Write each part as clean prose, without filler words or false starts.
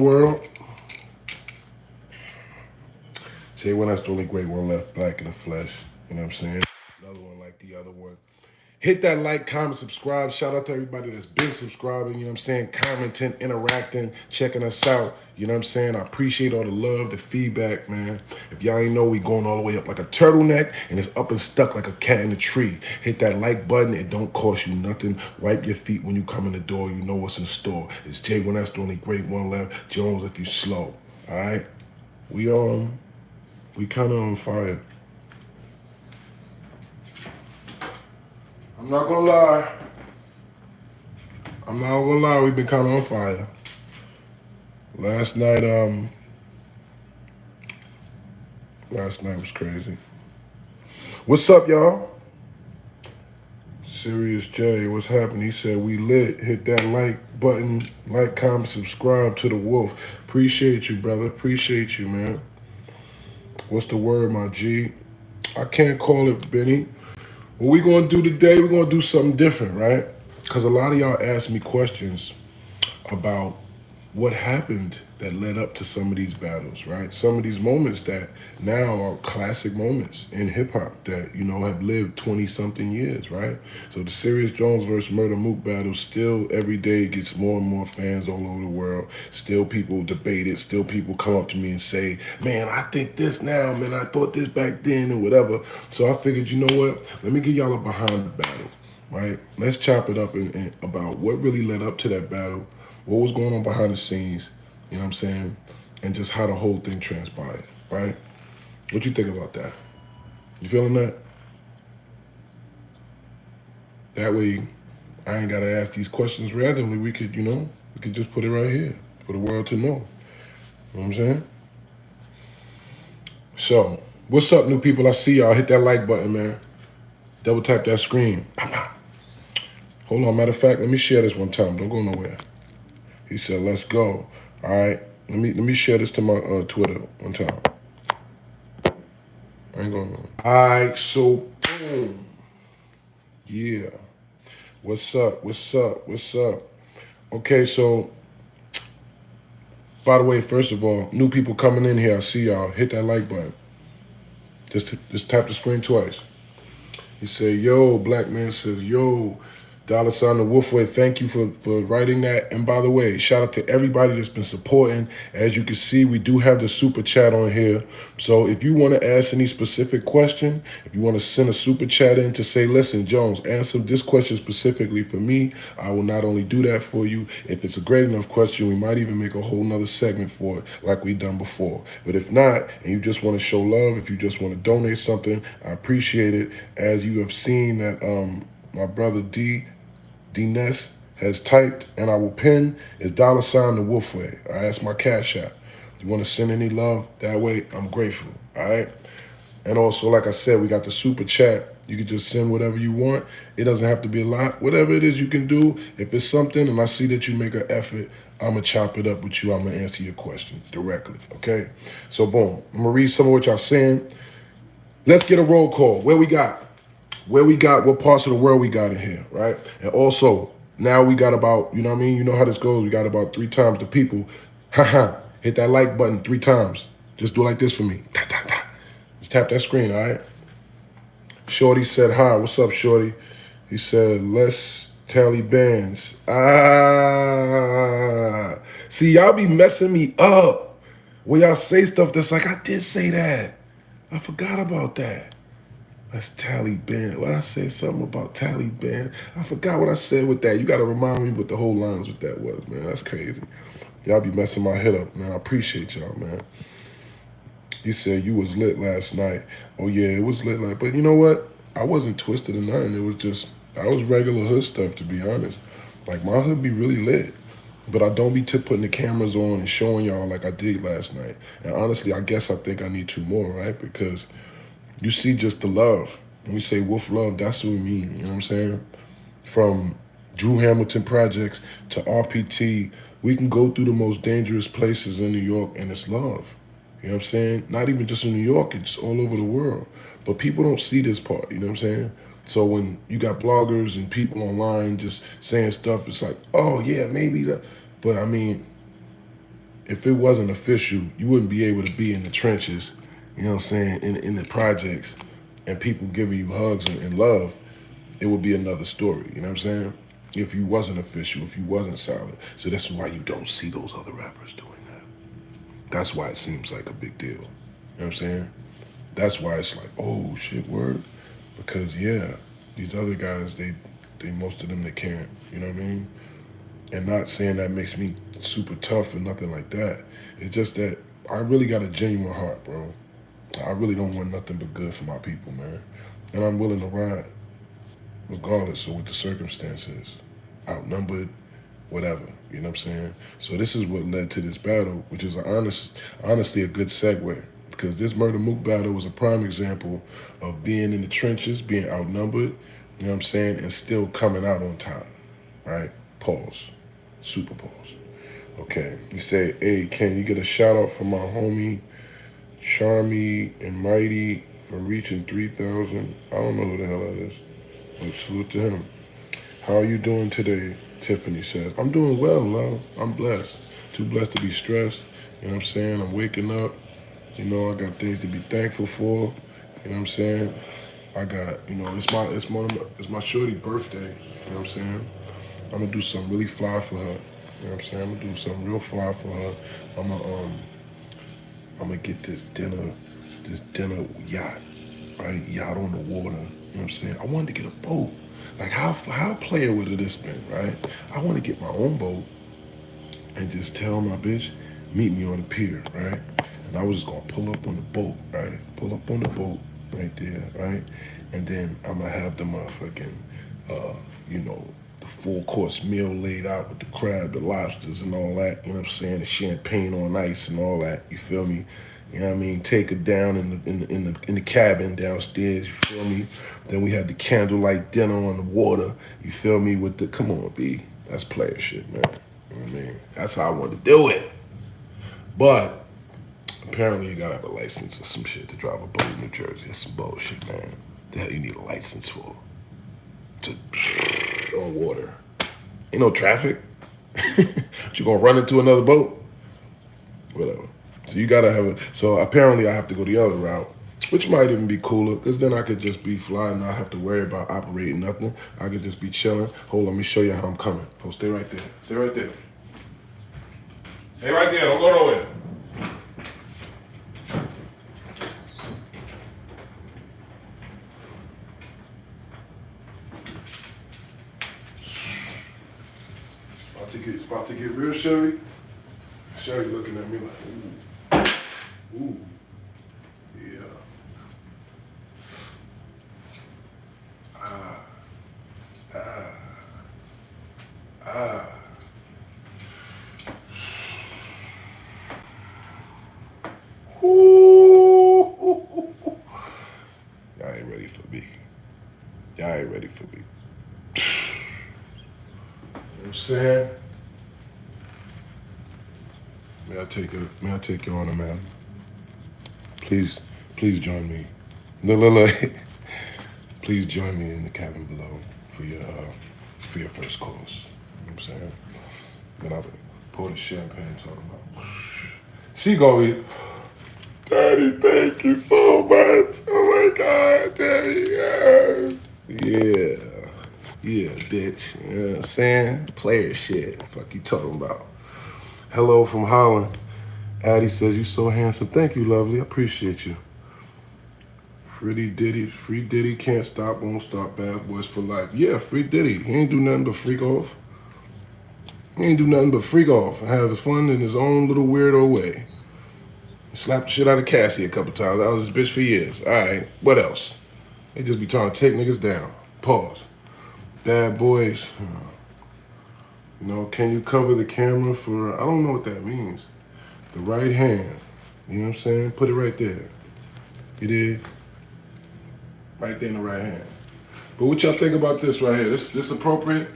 on, world? Say when that's the only great one left, black in the flesh. You know what I'm saying? Another one like the other one. Hit that like, comment, subscribe. Shout out to everybody that's been subscribing, you know what I'm saying? Commenting, interacting, checking us out. You know what I'm saying? I appreciate all the love, the feedback, man. If y'all ain't know, we going all the way up like a turtleneck, and it's up and stuck like a cat in a tree. Hit that like button. It don't cost you nothing. Wipe your feet when you come in the door. You know what's in store. It's Jay when that's the only great one left. Jones if you slow. All right? We kind of on fire. I'm not gonna lie. We've been kind of on fire. Last night was crazy. What's up, y'all? Serius J, what's happening? He said we lit. Hit that like button, like, comment, subscribe to the Wolf. Appreciate you, brother. Appreciate you, man. What's the word, my G? I can't call it, Benny. What we gonna do today, we're gonna do something different, right? Because a lot of y'all ask me questions about what happened that led up to some of these battles, right? Some of these moments that now are classic moments in hip hop that, you know, have lived 20 something years, right? So the Serius Jones versus Murder Moo battle still every day gets more and more fans all over the world. Still people debate it. Still people come up to me and say, man, I think this now, man, I thought this back then and whatever. So I figured, you know what? Let me give y'all a behind the battle, right? Let's chop it up and about what really led up to that battle, what was going on behind the scenes, you know what I'm saying? And just how the whole thing transpired, right? What you think about that? You feeling that? That way, I ain't gotta ask these questions randomly. We could, you know, we could just put it right here for the world to know. You know what I'm saying? So, what's up, new people? I see y'all. Hit that like button, man. Double tap that screen. Hold on, matter of fact, let me share this one time. Don't go nowhere. He said, let's go. All right, let me share this to my Twitter one time. I ain't going on. All right, so boom. Yeah. What's up? Okay, so by the way, first of all, new people coming in here, I see y'all. Hit that like button. Just tap the screen twice. He said, yo, black man says, yo, $sign the Wolfway, thank you for writing that. And by the way, shout out to everybody that's been supporting. As you can see, we do have the super chat on here. So if you want to ask any specific question, if you want to send a super chat in to say, listen, Jones, answer this question specifically for me, I will not only do that for you. If it's a great enough question, we might even make a whole nother segment for it like we've done before. But if not, and you just want to show love, if you just want to donate something, I appreciate it. As you have seen that my brother D Ness has typed, and I will pin, is $sign the Wolfway. All right, that's my cash app. You want to send any love that way, I'm grateful. All right. And also, like I said, we got the super chat. You can just send whatever you want. It doesn't have to be a lot. Whatever it is you can do. If it's something and I see that you make an effort, I'm going to chop it up with you. I'm going to answer your question directly. Okay. So boom, I'm going to read some of what y'all saying. Let's get a roll call. What parts of the world we got in here, right? And also, now we got about, you know what I mean? You know how this goes. We got about 3 times the people. Hit that like button 3 times. Just do it like this for me. Just tap that screen, all right? Shorty said hi. What's up, Shorty? He said, let's tally bands. See, y'all be messing me up. When y'all say stuff that's like, I did say that. I forgot about that. That's Taliban. What I said something about Taliban. I forgot what I said with that. You got to remind me what the whole lines with that was, man. That's crazy. Y'all be messing my head up, man. I appreciate y'all, man. He said you was lit last night. Oh, yeah, it was lit last. But you know what? I wasn't twisted or nothing. It was just, I was regular hood stuff, to be honest. Like, my hood be really lit. But I don't be putting the cameras on and showing y'all like I did last night. And honestly, I think I need 2 more, right? Because you see just the love. When we say Wolf love, that's what we mean, you know what I'm saying? From Drew Hamilton Projects to RPT, we can go through the most dangerous places in New York and it's love. You know what I'm saying? Not even just in New York, it's all over the world. But people don't see this part, you know what I'm saying? So when you got bloggers and people online just saying stuff, it's like, oh yeah, maybe that. But I mean, if it wasn't official, you wouldn't be able to be in the trenches, you know what I'm saying, in the projects, and people giving you hugs and love. It would be another story, you know what I'm saying? If you wasn't official, if you wasn't solid. So that's why you don't see those other rappers doing that. That's why it seems like a big deal. You know what I'm saying? That's why it's like, oh shit, word. Because yeah, these other guys, they most of them they can't, you know what I mean? And not saying that makes me super tough or nothing like that. It's just that I really got a genuine heart, bro. I really don't want nothing but good for my people, man. And I'm willing to ride, regardless of what the circumstances. Outnumbered, whatever, you know what I'm saying? So this is what led to this battle, which is honestly a good segue. Because this Murder Mook battle was a prime example of being in the trenches, being outnumbered, you know what I'm saying, and still coming out on top, right? Pause. Super pause. Okay. He said, hey, can you get a shout out from my homie, Charmy and Mighty, for reaching 3,000? I don't know who the hell that is, but salute to him. How are you doing today? Tiffany says, I'm doing well, love. I'm blessed. Too blessed to be stressed. You know what I'm saying? I'm waking up. You know, I got things to be thankful for. You know what I'm saying? I got, you know, it's my shorty birthday. You know what I'm saying? I'm gonna do something really fly for her. You know what I'm saying? I'm gonna do something real fly for her. I'm gonna get this dinner yacht, right? Yacht on the water. You know what I'm saying? I wanted to get a boat. Like how player would have this been, right? I want to get my own boat and just tell my bitch, meet me on the pier, right? And I was just gonna pull up on the boat, right? Pull up on the boat right there, right? And then I'm gonna have the motherfucking, you know, the full course meal laid out with the crab, the lobsters and all that, you know what I'm saying? The champagne on ice and all that, you feel me? You know what I mean? Take her down in the cabin downstairs, you feel me? Then we had the candlelight dinner on the water, you feel me? With the, come on, B, that's player shit, man. You know what I mean? That's how I wanted to do it. But apparently you gotta have a license or some shit to drive a boat in New Jersey. That's some bullshit, man. The hell you need a license for? To on water. Ain't no traffic. You gonna run into another boat? Whatever. So you gotta have a, so apparently I have to go the other route, which might even be cooler, because then I could just be flying, not have to worry about operating nothing. I could just be chilling. Hold on, let me show you how I'm coming. Oh, stay right there. Stay right there. Stay right there, don't go nowhere. It's about to get real, Sherry. Sherry looking at me like, ooh, ooh, yeah. Ah, ah, ah. Ooh. Y'all ain't ready for me. Y'all ain't ready for me. You know what I'm saying? May I take you on a man? Please join me. No. Please join me in the cabin below for your first course. You know what I'm saying? Then I pour the champagne talking about. She gonna be, Daddy, thank you so much. Oh my God, Daddy. Yeah, bitch. You know what I'm saying? Player shit. Fuck you talking about. Hello from Holland. Addie says, you so handsome. Thank you, lovely. I appreciate you. Free Diddy, can't stop, won't stop, bad boys for life. Yeah, free Diddy. He ain't do nothing but freak off. He ain't do nothing but freak off and have fun in his own little weirdo way. He slapped the shit out of Cassie a couple times. I was his bitch for years. All right, what else? They just be trying to take niggas down. Pause. Bad boys. You know, can you cover the camera for, I don't know what that means. The right hand. You know what I'm saying? Put it right there. You did? Right there in the right hand. But what y'all think about this right here? This appropriate?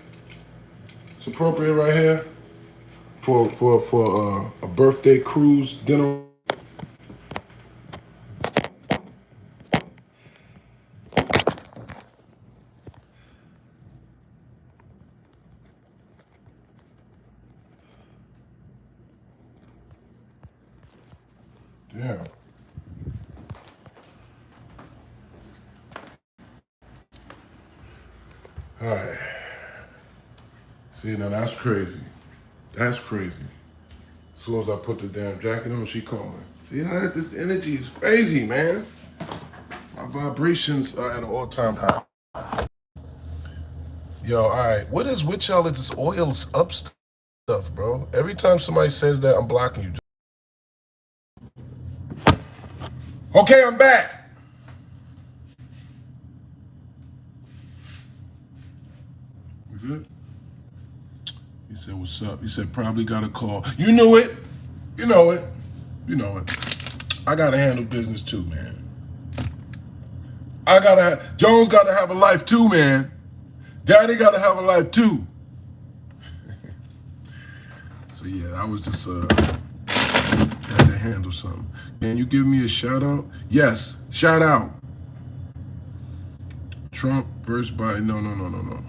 It's appropriate right here for a birthday cruise dinner. Yeah. All right. See, now that's crazy. That's crazy. As soon as I put the damn jacket on, she calling. See how this energy is crazy, man. My vibrations are at an all-time high. Yo, all right. What is with y'all at this oil up stuff, bro? Every time somebody says that, I'm blocking you. Okay, I'm back. We good? He said, what's up? He said, probably got a call. You knew it. You know it. You know it. I gotta handle business too, man. Jones gotta have a life too, man. Daddy gotta have a life too. So yeah, I was just had to handle something. Can you give me a shout out? Yes, shout out. Trump versus Biden. No.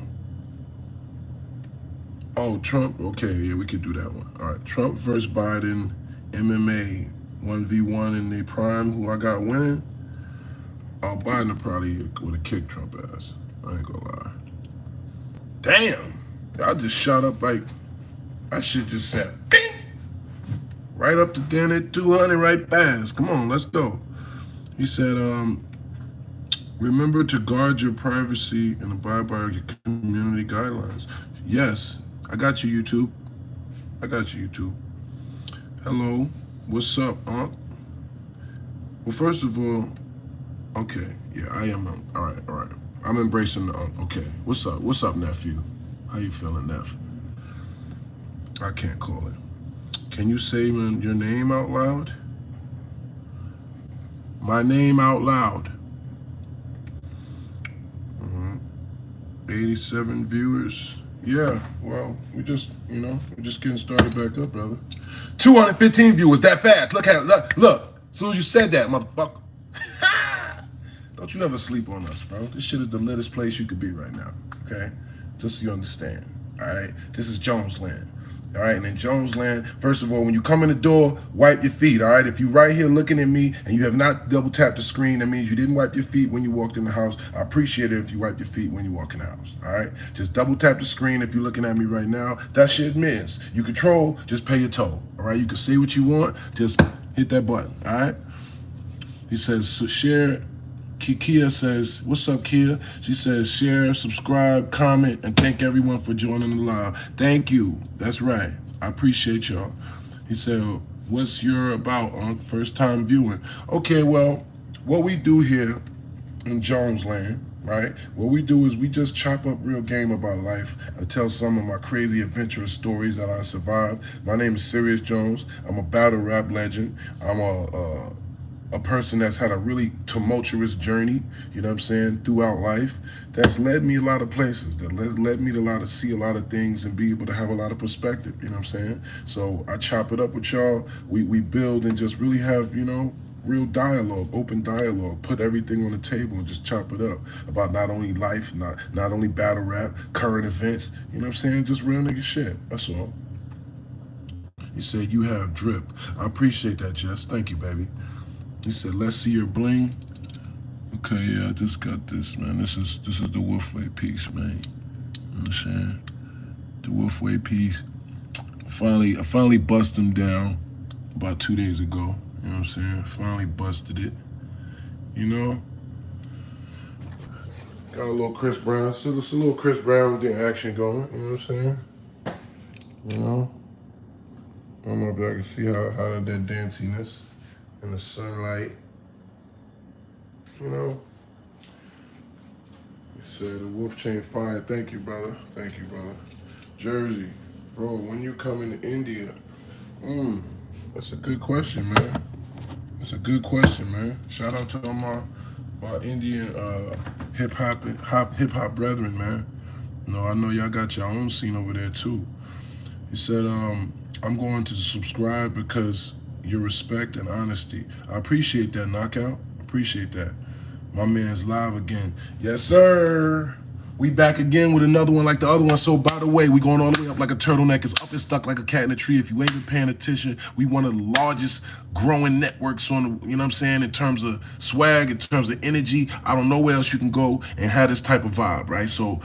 Oh, Trump. Okay, yeah, we could do that one. All right, Trump versus Biden, MMA 1v1 in the prime. Who I got winning? Oh, Biden probably would have kicked Trump ass. I ain't gonna lie. Damn, I just shot up like I should just said, bing, right up to down at 200, right fast. Come on, let's go. He said, remember to guard your privacy and abide by your community guidelines. Yes, I got you, YouTube. I got you, YouTube. Hello, what's up, Unc? Well, first of all, okay, yeah, I am. All right. I'm embracing the Unc. Okay, what's up? What's up, nephew? How you feeling, Neff? I can't call it. Can you say your name out loud? My name out loud. 87 viewers. Yeah, well, we're just getting started back up, brother. 215 viewers that fast. Look. As soon as you said that, motherfucker. Don't you ever sleep on us, bro. This shit is the littest place you could be right now, okay? Just so you understand, all right? This is Jones Land. All right, and in Jones Land, first of all, when you come in the door, wipe your feet, all right? If you're right here looking at me and you have not double tapped the screen, that means you didn't wipe your feet when you walked in the house. I appreciate it if you wipe your feet when you walk in the house, all right? Just double tap the screen if you're looking at me right now. That shit means you control, just pay your toll, all right? You can say what you want, just hit that button, all right? He says, so share. Kia says, what's up, Kia? She says, share, subscribe, comment, and thank everyone for joining the live. Thank you. That's right. I appreciate y'all. He said, what's your about, Unc? First time viewing. Okay, well, what we do here in Jones Land, right? What we do is we just chop up real game about life. I tell some of my crazy adventurous stories that I survived. My name is Serius Jones. I'm a battle rap legend. I'm a person that's had a really tumultuous journey, you know what I'm saying, throughout life, that's led me a lot of places, that led me to see a lot of things and be able to have a lot of perspective, you know what I'm saying? So I chop it up with y'all, we build and just really have, real dialogue, open dialogue, put everything on the table and just chop it up about not only life, not only battle rap, current events, you know what I'm saying, just real nigga shit, that's all. He said, you have drip. I appreciate that, Jess. Thank you, baby. He said, let's see your bling. Okay, yeah, I just got this, man. This is the Wolfway piece, man. You know what I'm saying? The Wolfway piece. I finally busted him down about 2 days ago. You know what I'm saying? Finally busted it. You know? Got a little Chris Brown. So it's a little Chris Brown action going. You know what I'm saying? You know? I don't know if y'all can see how that danciness in the sunlight. You know? He said the wolf chain fire. Thank you, brother. Thank you, brother. Jersey. Bro, when you come to India, that's a good question, man. That's a good question, man. Shout out to all my Indian hip hop brethren, man. I know y'all got your own scene over there too. He said, I'm going to subscribe because your respect and honesty. I appreciate that, Knockout. Appreciate that. My man's live again. Yes, sir. We back again with another one like the other one. So by the way, we going all the way up like a turtleneck. It's up and stuck like a cat in a tree. If you ain't been paying attention, we one of the largest growing networks on the, you know what I'm saying, in terms of swag, in terms of energy. I don't know where else you can go and have this type of vibe, right? So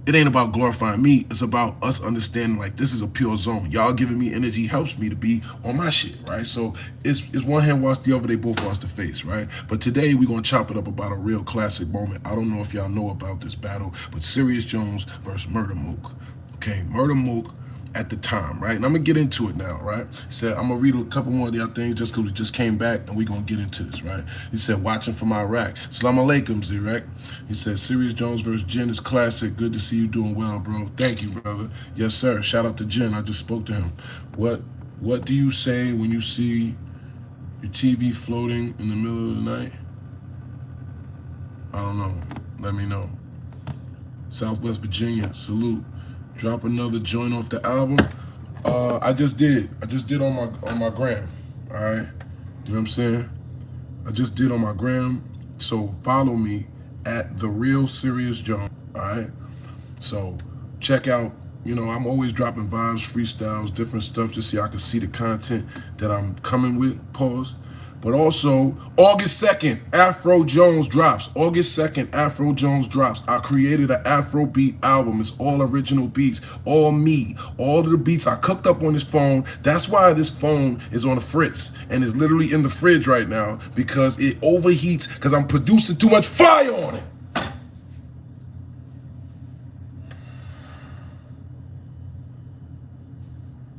it ain't about glorifying me. It's about us understanding like this is a pure zone. Y'all giving me energy helps me to be on my shit, right? So it's one hand wash the other, they both wash the face, right? But today we gonna chop it up about a real classic moment. I don't know if y'all know about this battle, but Serius Jones versus Murder Mook. Okay, Murder Mook at the time, right? And I'm gonna get into it now, right? He said, I'm gonna read a couple more of the other things just because we just came back and we gonna get into this, right? He said, watching from Iraq. Salam alaikum, Zirek. He said, Serius Jones versus Jen is classic. Good to see you doing well, bro. Thank you, brother. Yes, sir. Shout out to Jen. I just spoke to him. What do you say when you see your TV floating in the middle of the night? I don't know. Let me know. Southwest Virginia, salute. Drop another joint off the album. I just did on my gram. All right, you know what I'm saying? I just did on my gram. So follow me at The Real Serius Jones. All right. So check out. You know, I'm always dropping vibes, freestyles, different stuff, just so y'all can see the content that I'm coming with. Pause. But also, August 2nd, Afro Jones drops. August 2nd, Afro Jones drops. I created an Afro beat album. It's all original beats, all me. All of the beats I cooked up on this phone. That's why this phone is on the fritz and is literally in the fridge right now because it overheats because I'm producing too much fire on it.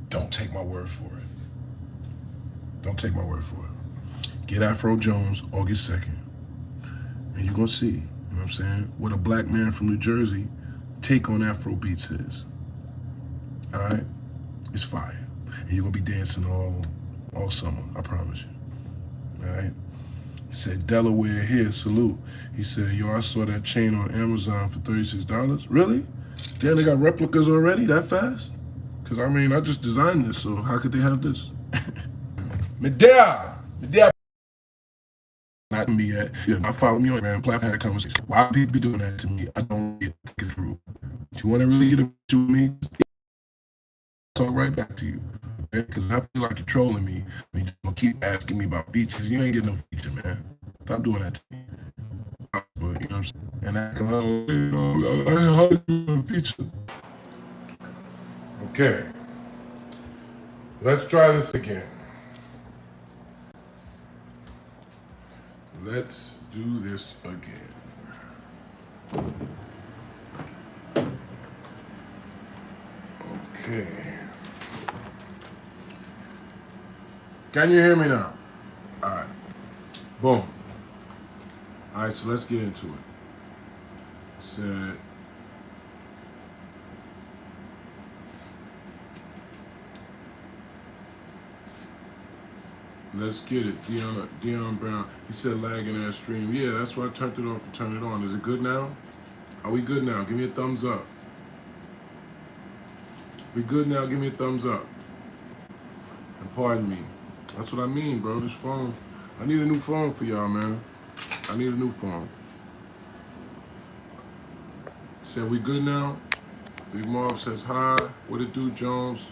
Don't take my word for it. Don't take my word for it. Get Afro Jones August 2nd. And you're going to see, you know what I'm saying, what a black man from New Jersey take on Afro beats is. All right? It's fire. And you're going to be dancing all summer, I promise you. All right? He said, Delaware here, salute. He said, yo, I saw that chain on Amazon for $36. Really? Damn, they got replicas already that fast? Because, I mean, I just designed this, so how could they have this? Medea! Not me yet. Yeah, I follow me on Instagram, platform, had a conversation. Why people be doing that to me? I don't get it through. If you want to really get into me, I'll talk right back to you. Because I feel like you're trolling me. You're gonna keep asking me about features. You ain't getting no feature, man. Stop doing that to me. But, you know what I'm saying? And acting like, how you a feature? Okay. Let's try this again. Let's do this again. Okay. Can you hear me now? All right. Boom. All right, so let's get into it. Said, let's get it. Dion Brown. He said lagging that stream. Yeah, that's why I turned it off and turned it on. Is it good now? Are we good now? Give me a thumbs up. We good now? Give me a thumbs up. And pardon me. That's what I mean, bro. This phone. I need a new phone for y'all, man. I need a new phone. Said we good now? Big Marv says hi. What it do, Jones?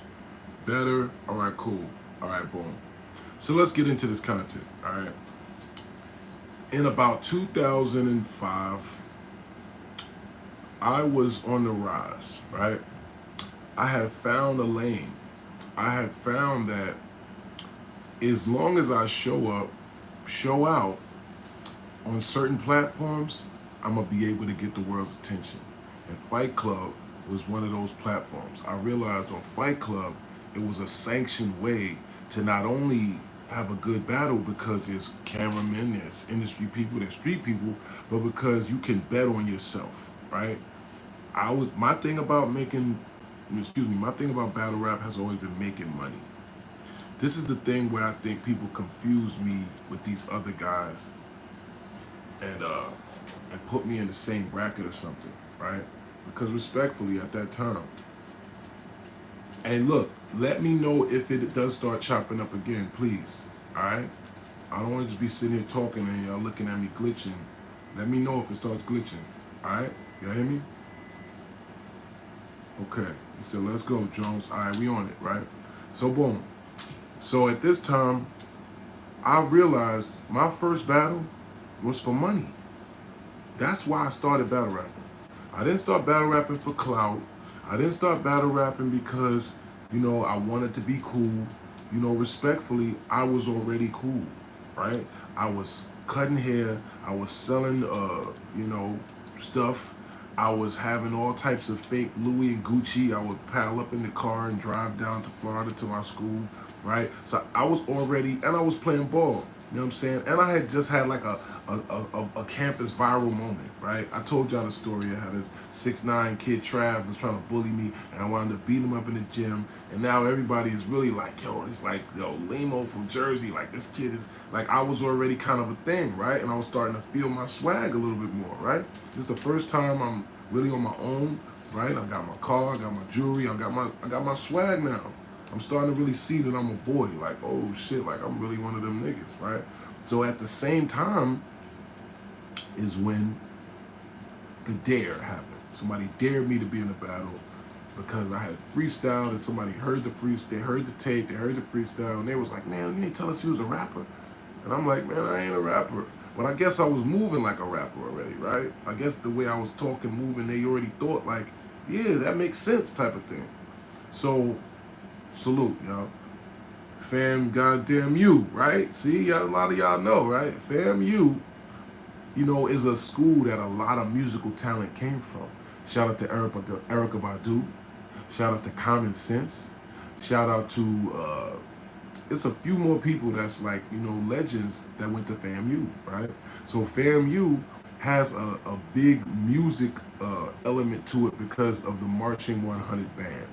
Better? All right, cool. All right, boom. So let's get into this content, all right? In about 2005, I was on the rise, right? I had found a lane. I had found that as long as I show up, show out on certain platforms, I'm gonna be able to get the world's attention. And Fight Club was one of those platforms. I realized on Fight Club, it was a sanctioned way to not only have a good battle because there's cameramen, there's industry people, there's street people, but because you can bet on yourself, right? My thing about battle rap has always been making money. This is the thing where I think people confuse me with these other guys and put me in the same bracket or something, right? Because respectfully at that time, and look, let me know if it does start chopping up again, please, all right? I don't want to just be sitting here talking and y'all looking at me glitching. Let me know if it starts glitching, all right? Y'all hear me? Okay. He said, let's go, Jones. All right, we on it, right? So boom. So at this time, I realized my first battle was for money. That's why I started battle rapping. I didn't start battle rapping for clout. I didn't start battle rapping because, I wanted to be cool. Respectfully, I was already cool, right? I was cutting hair. I was selling, stuff. I was having all types of fake Louis and Gucci. I would pile up in the car and drive down to Florida to my school, right? So I was already, and I was playing ball. You know what I'm saying? And I had just had like a campus viral moment, right? I told y'all the story of how this 6'9" kid Trav was trying to bully me, and I wanted to beat him up in the gym. And now everybody is really like, yo, it's like, yo, Limo from Jersey, like this kid is, like I was already kind of a thing, right? And I was starting to feel my swag a little bit more, right? This is the first time I'm really on my own, right? I got my car, I got my jewelry, I got my swag now. I'm starting to really see that I'm a boy. Like, oh shit, like I'm really one of them niggas, right? So at the same time is when the dare happened. Somebody dared me to be in a battle because I had freestyled and somebody heard the freestyle, they heard the tape, they heard the freestyle, and they was like, man, you ain't tell us you was a rapper. And I'm like, man, I ain't a rapper. But I guess I was moving like a rapper already, right? I guess the way I was talking, moving, they already thought like, yeah, that makes sense type of thing. So, salute, y'all. Fam, goddamn you, right? See, a lot of y'all know, right? Fam, is a school that a lot of musical talent came from. Shout out to Erica Badu. Shout out to Common Sense. Shout out to it's a few more people that's like legends that went to FAMU, right? So FAMU has a big music element to it because of the Marching 100 band.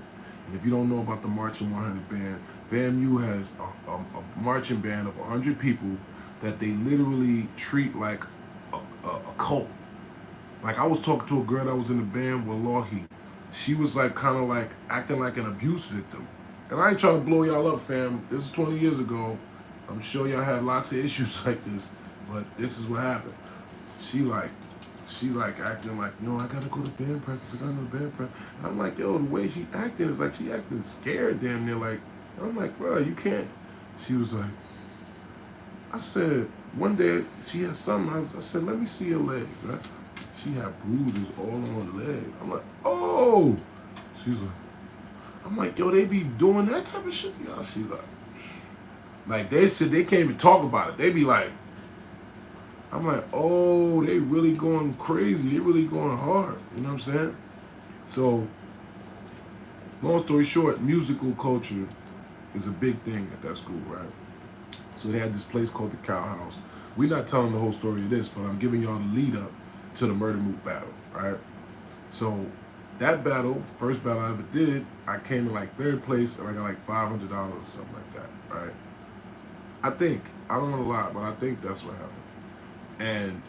And if you don't know about the Marching 100 band, FAMU has a marching band of 100 people that they literally treat like a cult. Like I was talking to a girl that was in the band, Wallahi. She was like kind of like acting like an abuse victim. And I ain't trying to blow y'all up, fam. This is 20 years ago. I'm sure y'all had lots of issues like this, but this is what happened. She like, she's like acting like, I gotta go to band practice. I gotta go to band practice. And I'm like, yo, the way she acting is like she acting scared, damn near. Like, I'm like, bro, you can't. She was like, I said, one day she had something. I said, let me see your leg, right? She had bruises all on her leg. I'm like, oh. She's I'm like, yo, they be doing that type of shit. Y'all, she's like they said they can't even talk about it. They be like, I'm like, oh, they really going crazy. They really going hard. You know what I'm saying? So, long story short, musical culture is a big thing at that school, right? So they had this place called the Cow House. We're not telling the whole story of this, but I'm giving y'all the lead up to the Murder Moo battle, right? So that battle, first battle I ever did, I came in like third place and I got like $500 or something like that, right? I think, I don't know a lot, but I think that's what happened. And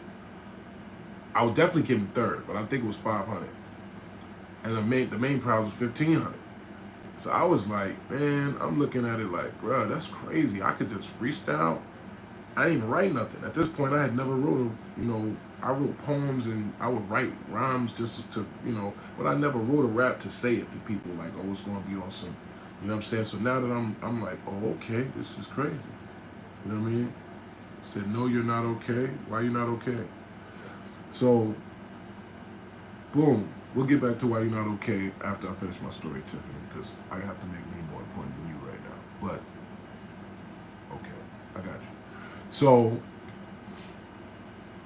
I would definitely came in third, but I think it was 500. And the main prize was 1,500. So I was like, man, I'm looking at it like, bro, that's crazy. I could just freestyle. I didn't even write nothing. At this point, I had never wrote I wrote poems and I would write rhymes just to, but I never wrote a rap to say it to people like, oh, it's going to be awesome. You know what I'm saying? So now that I'm like, oh, okay, this is crazy. You know what I mean? I said, no, you're not okay. Why you not okay? So, boom. We'll get back to why you're not okay after I finish my story, Tiffany, because I have to make me more important than you right now. But, okay, I got you. So,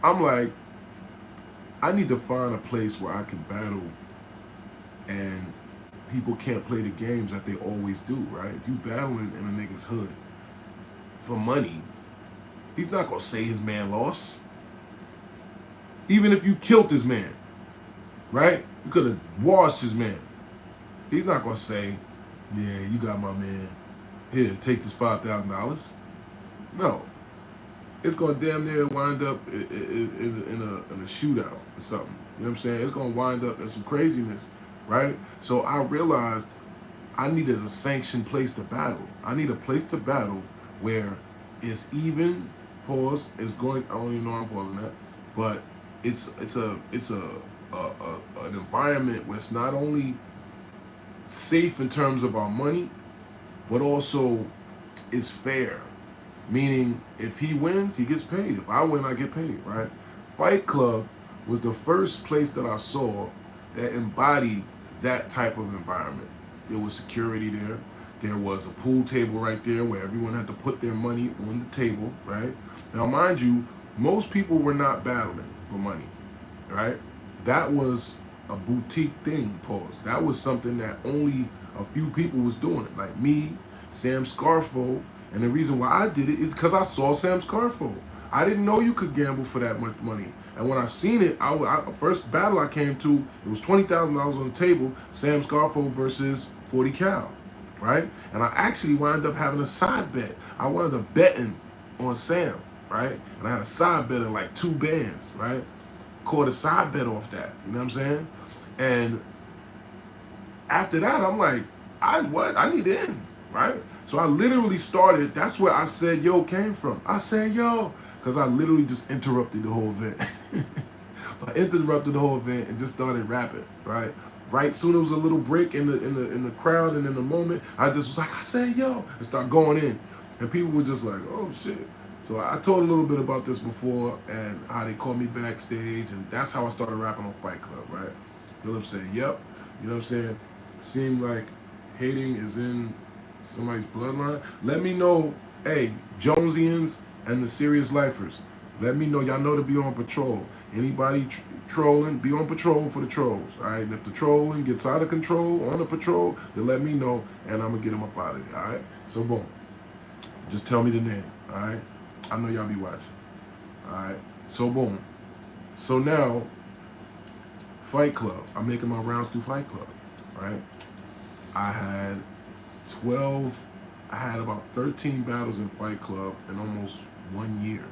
I'm like, I need to find a place where I can battle and people can't play the games that they always do, right? If you battling in a nigga's hood for money, he's not gonna say his man lost. Even if you killed his man, right? You could have washed his man. He's not gonna say, yeah, you got my man. Here, take this $5,000. No. It's gonna damn near wind up in a shootout or something. You know what I'm saying? It's gonna wind up in some craziness, right? So I realized I needed a sanctioned place to battle. I need a place to battle where it's even, pause, it's going, I don't even know I'm pausing that, but it's an environment where it's not only safe in terms of our money, but also is fair. Meaning, if he wins, he gets paid. If I win, I get paid, right? Fight Club was the first place that I saw that embodied that type of environment. There was security there. There was a pool table right there where everyone had to put their money on the table, right? Now, mind you, most people were not battling for money, right? That was a boutique thing, pause. That was something that only a few people was doing, like me, Sam Scarfo, and the reason why I did it is because I saw Sam Scarfo. I didn't know you could gamble for that much money. And when I seen it, first battle I came to, it was $20,000 on the table, Sam Scarfo versus 40 Cal, right? And I actually wound up having a side bet. I wound up betting on Sam, right? And I had a side bet of like 2 bands, right? Caught a side bet off that, you know what I'm saying? And after that, I'm like, I need in, right? So I literally started, that's where I said yo came from. I said yo, because I literally just interrupted the whole event. I interrupted the whole event and just started rapping, right? Right soon, it was a little break in the crowd and in the moment, I just was like, I said yo, and start going in. And people were just like, oh shit. So I told a little bit about this before and how they called me backstage, and that's how I started rapping on Fight Club, right? Philip said, yep, you know what I'm saying? Seemed like hating is in somebody's bloodline. Let me know, hey, Jonesians and the Serious Lifers, let me know. Y'all know to be on patrol. Anybody trolling, be on patrol for the trolls, all right? And if the trolling gets out of control on the patrol, then let me know, and I'm going to get them up out of there, all right? So, boom. Just tell me the name, all right? I know y'all be watching, all right? So, boom. So now, Fight Club. I'm making my rounds through Fight Club, right? I had about 13 battles in Fight Club in almost 1 year.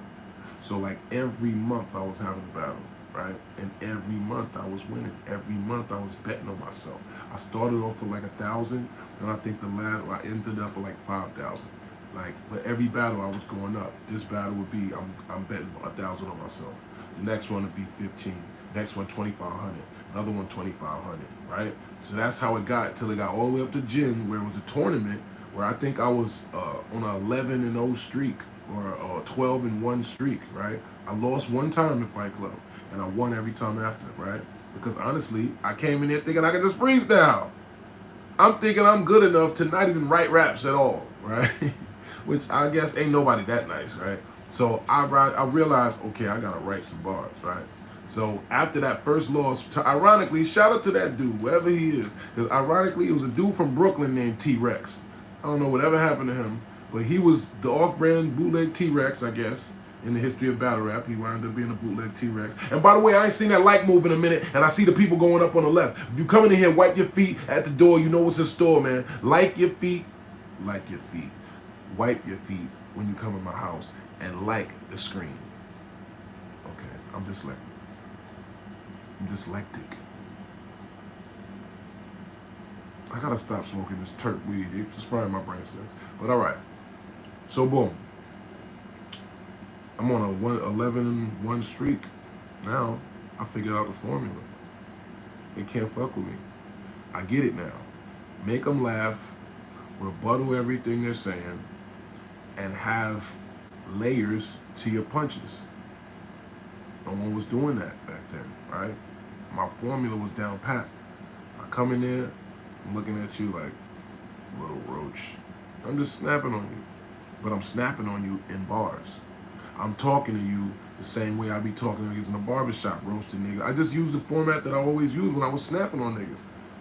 So like every month I was having a battle, right? And every month I was winning. Every month I was betting on myself. I started off with like 1,000, and I think I ended up with like 5,000. Like, but every battle I was going up. This battle would be, I'm betting 1,000 on myself. The next one would be 15. Next one, 2,500. Another one, 2,500, right? So that's how it got till it got all the way up to Gin, where it was a tournament where I think I was on an 11-0 streak or a 12-1 streak, right? I lost one time in Fight Club, and I won every time after, right? Because honestly, I came in there thinking I could just freestyle. I'm thinking I'm good enough to not even write raps at all, right? Which I guess ain't nobody that nice, right? So I realized, okay, I gotta write some bars, right? So after that first loss, ironically, shout out to that dude, wherever he is, because ironically, it was a dude from Brooklyn named T-Rex. I don't know whatever happened to him, but he was the off-brand bootleg T-Rex, I guess, in the history of battle rap. He wound up being a bootleg T-Rex. And by the way, I ain't seen that like move in a minute, and I see the people going up on the left. If you coming in here, wipe your feet at the door, you know what's in store, man. Like your feet, like your feet. Wipe your feet when you come in my house, and like the screen. Okay, I'm dyslexic. I gotta stop smoking this Turk weed. It's frying my brain cells. But all right. So boom. I'm on a 11-1 streak. Now I figured out the formula. They can't fuck with me. I get it now. Make them laugh, rebuttal everything they're saying, and have layers to your punches. No one was doing that back then, right? My formula was down pat. I come in there, I'm looking at you like, little roach. I'm just snapping on you. But I'm snapping on you in bars. I'm talking to you the same way I be talking to niggas in the barbershop, roasting niggas. I just use the format that I always used when I was snapping on niggas.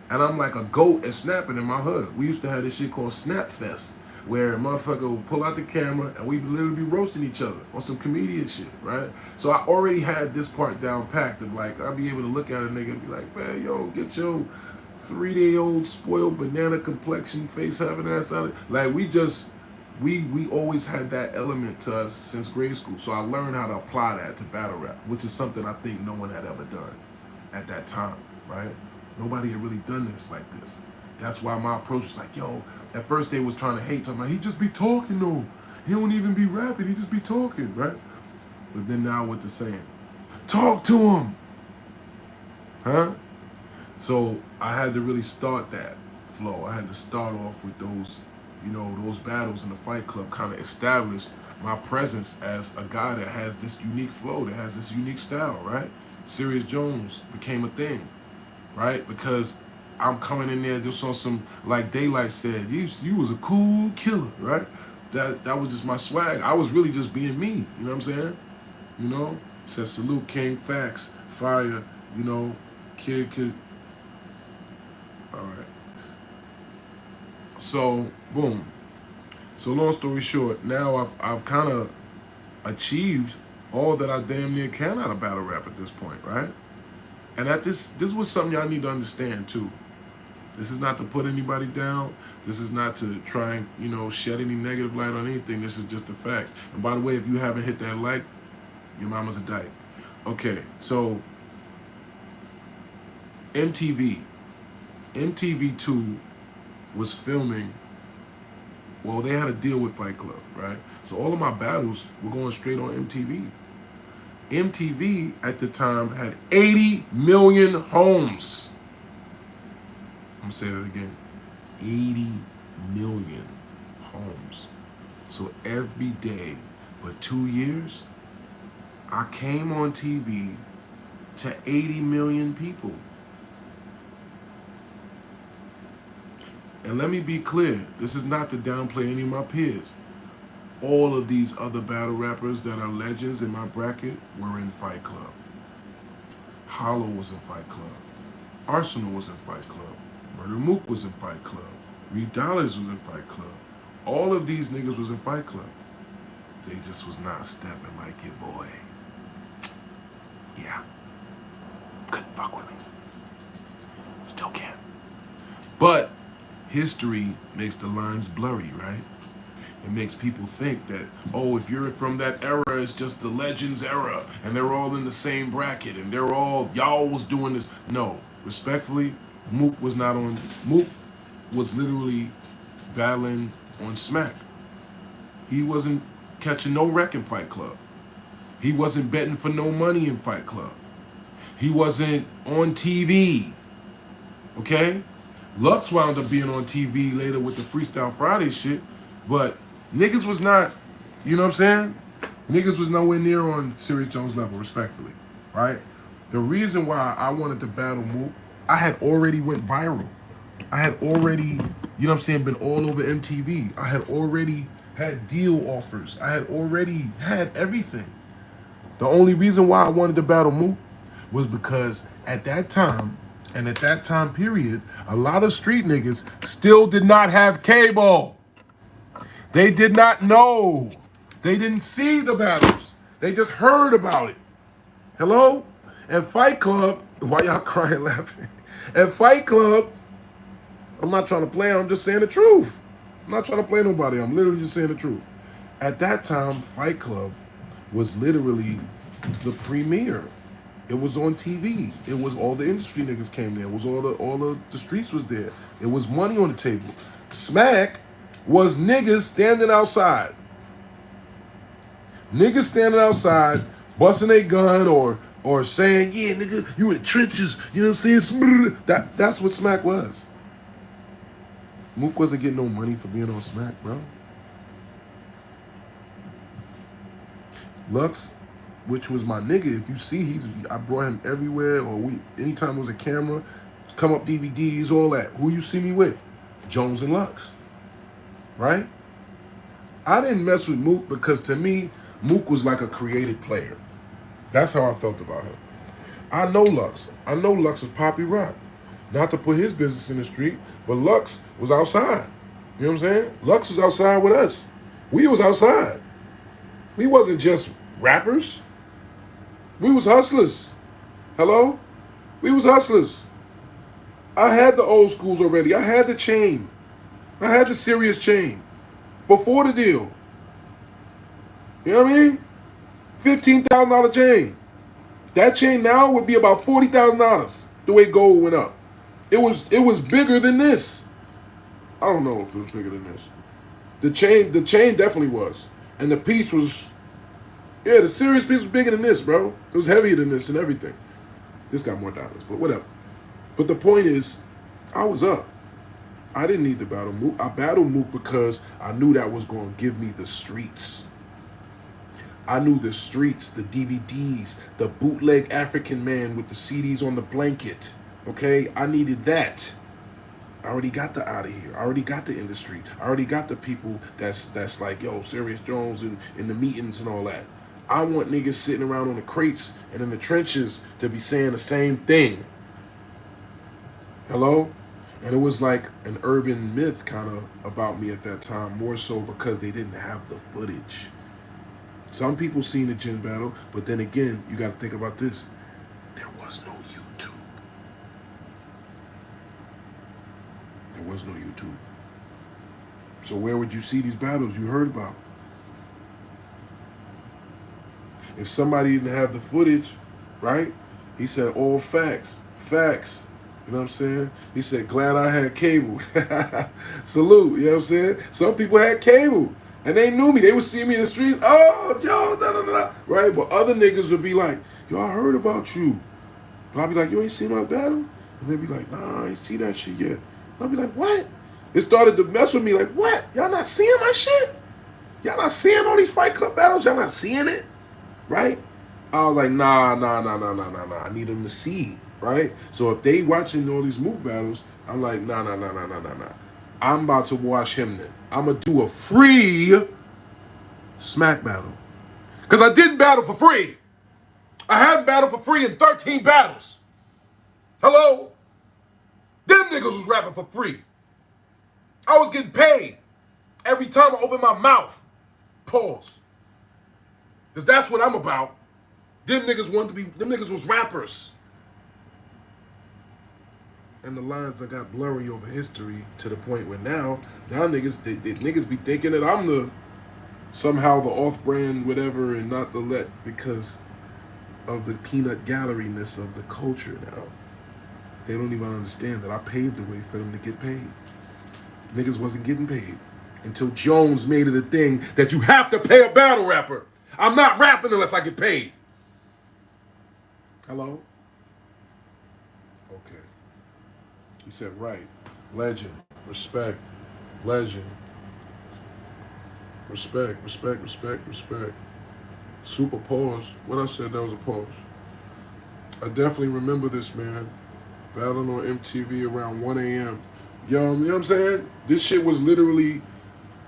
And I'm like a goat at snapping in my hood. We used to have this shit called Snap Fest, where a motherfucker would pull out the camera and we'd literally be roasting each other on some comedian shit, right? So I already had this part down packed of like, I'd be able to look at a nigga and be like, man, yo, get your 3-day-old spoiled banana complexion face having ass out of it. Like we always had that element to us since grade school. So I learned how to apply that to battle rap, which is something I think no one had ever done at that time, right? Nobody had really done this like this. That's why my approach was like, yo, at first they was trying to hate, talking about, he just be talking though. He don't even be rapping, he just be talking, right? But then now what they're saying, talk to him, huh? So I had to really start that flow. I had to start off with those, those battles in the Fight Club, kind of establish my presence as a guy that has this unique flow, that has this unique style, right? Serius Jones became a thing, right? Because I'm coming in there just on some, like Daylight said, you was a cool killer, right? That was just my swag. I was really just being me, you know what I'm saying? You know? Said salute, King, facts, fire, kid. All right. So, boom. So long story short, now I've kind of achieved all that I damn near can out of battle rap at this point, right? And this was something y'all need to understand too. This is not to put anybody down. This is not to try and, shed any negative light on anything. This is just the facts. And by the way, if you haven't hit that like, your mama's a dyke. Okay, so MTV2 was filming, well, they had a deal with Fight Club, right? So all of my battles were going straight on MTV. MTV at the time had 80 million homes. I'm gonna say that again. 80 million homes. So every day for 2 years, I came on TV to 80 million people. And let me be clear, this is not to downplay any of my peers. All of these other battle rappers that are legends in my bracket were in Fight Club. Hollow was in Fight Club. Arsenal was in Fight Club. Murder Mook was in Fight Club. Reed Dollars was in Fight Club. All of these niggas was in Fight Club. They just was not stepping like your boy. Yeah. Couldn't fuck with me. Still can't. But history makes the lines blurry, right? It makes people think that, oh, if you're from that era, it's just the Legends era, and they're all in the same bracket, and y'all was doing this. No, respectfully, Mook was not on, Mook was literally battling on Smack. He wasn't catching no wreck in Fight Club. He wasn't betting for no money in Fight Club. He wasn't on TV, okay? Lux wound up being on TV later with the Freestyle Friday shit, but niggas was not, you know what I'm saying? Niggas was nowhere near on Serius Jones level, respectfully, right? The reason why I wanted to battle Mook, I had already went viral. I had already, you know what I'm saying, been all over MTV. I had already had deal offers. I had already had everything. The only reason why I wanted to battle Mook was because at that time, and at that time period, a lot of street niggas still did not have cable. They did not know. They didn't see the battles. They just heard about it. Hello? And Fight Club, why y'all crying laughing? And Fight Club, I'm not trying to play, I'm just saying the truth. I'm not trying to play nobody, I'm literally just saying the truth. At that time, Fight Club was literally the premiere. It was on TV. It was all the industry niggas came there. It was all the streets was there. It was money on the table. Smack was niggas standing outside. Niggas standing outside, busting a gun or saying, yeah, nigga, you in the trenches, you know what I'm saying? That's what Smack was. Mook wasn't getting no money for being on Smack, bro. Lux, which was my nigga, if you see, I brought him everywhere, or anytime there was a camera, come up DVDs, all that. Who you see me with? Jones and Lux, right? I didn't mess with Mook because to me, Mook was like a created player. That's how I felt about him. I know Lux. I know Lux is Poppy Rock. Not to put his business in the street, but Lux was outside. You know what I'm saying? Lux was outside with us. We was outside. We wasn't just rappers. We was hustlers. Hello? We was hustlers. I had the old schools already. I had the chain. I had the Serius chain. Before the deal. You know what I mean? $15,000 chain. That chain now would be about $40,000 the way gold went up. It was bigger than this. I don't know if it was bigger than this. The chain definitely was. And the piece was, yeah, the Serius piece was bigger than this, bro. It was heavier than this and everything. This got more dollars, but whatever. But the point is, I was up. I didn't need to battle Mook. I battled Mook because I knew that was going to give me the streets. I knew the streets, the DVDs, the bootleg African man with the CDs on the blanket. Okay, I needed that. I already got the out of here. I already got the industry. I already got the people that's like, yo, Serius Jones and in the meetings and all that. I want niggas sitting around on the crates and in the trenches to be saying the same thing. Hello? And it was like an urban myth kind of about me at that time, more so because they didn't have the footage. Some people seen the gym battle, but then again, you got to think about this. There was no YouTube. There was no YouTube. So where would you see these battles you heard about? If somebody didn't have the footage, right? He said all facts, facts. You know what I'm saying? He said, glad I had cable. Salute, you know what I'm saying? Some people had cable and they knew me. They would see me in the streets. Oh, yo, da da da. Right? But other niggas would be like, yo, I heard about you. But I'd be like, you ain't seen my battle? And they'd be like, nah, I ain't see that shit yet. And I'd be like, what? It started to mess with me like, what? Y'all not seeing my shit? Y'all not seeing all these Fight Club battles? Y'all not seeing it? Right? I was like, nah. I need them to see, right? So if they watching all these Mook battles, I'm like, nah. I'm about to watch him then. I'm going to do a free smack battle. Because I didn't battle for free. I haven't battled for free in 13 battles. Hello? Them niggas was rapping for free. I was getting paid every time I opened my mouth. Pause. Because that's what I'm about. Them niggas was rappers. And the lines that got blurry over history to the point where now niggas, they niggas be thinking that I'm somehow the off-brand whatever and not the let because of the peanut gallery-ness of the culture now. They don't even understand that I paved the way for them to get paid. Niggas wasn't getting paid until Jones made it a thing that you have to pay a battle rapper. I'm not rapping unless I get paid. Hello? Okay. He said, right. Legend. Respect. Legend. Respect. Super pause. When I said that was a pause. I definitely remember this, man. Battling on MTV around 1 a.m. Yo, you know what I'm saying? This shit was literally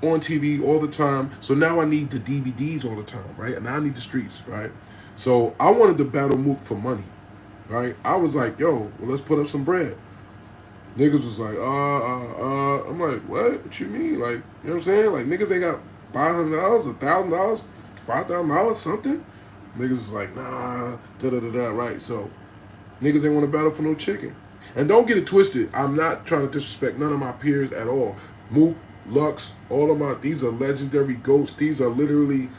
on TV all the time. So now I need the DVDs all the time, right? And now I need the streets, right? So I wanted to battle Mook for money, right? I was like, yo, well, let's put up some bread. Niggas was like, I'm like, what you mean? Like, you know what I'm saying? Like, niggas ain't got $500, $1,000, $5,000, something. Niggas is like, nah, da-da-da-da, right? So niggas ain't want to battle for no chicken. And don't get it twisted. I'm not trying to disrespect none of my peers at all. Mook, Lux, all of these are legendary goats. These are literally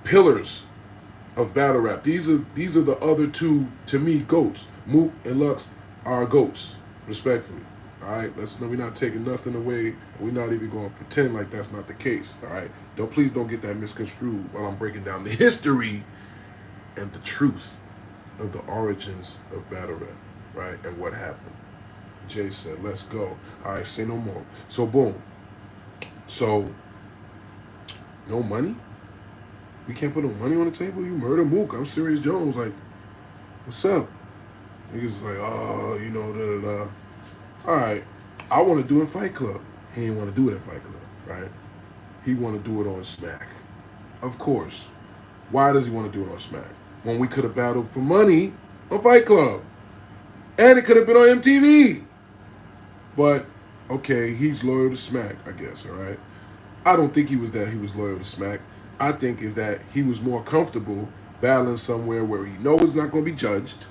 pillars of battle rap. These are the other two, to me, goats. Mook and Lux are goats, respectfully. All right, we're not taking nothing away. We're not even going to pretend like that's not the case. All right, please don't get that misconstrued while I'm breaking down the history and the truth of the origins of battle rap, right, and what happened. Jay said, let's go. All right, say no more. So boom. So no money? We can't put no money on the table? You Murder Mook. I'm Serius Jones. Like, what's up? Niggas like, oh, you know, da-da-da. All right, I want to do it in Fight Club. He didn't want to do it in Fight Club, right? He want to do it on Smack. Of course. Why does he want to do it on Smack? When we could have battled for money on Fight Club. And it could have been on MTV. But, okay, he's loyal to Smack, I guess, all right? I don't think he was loyal to Smack. I think is that he was more comfortable battling somewhere where he knows it's not going to be judged,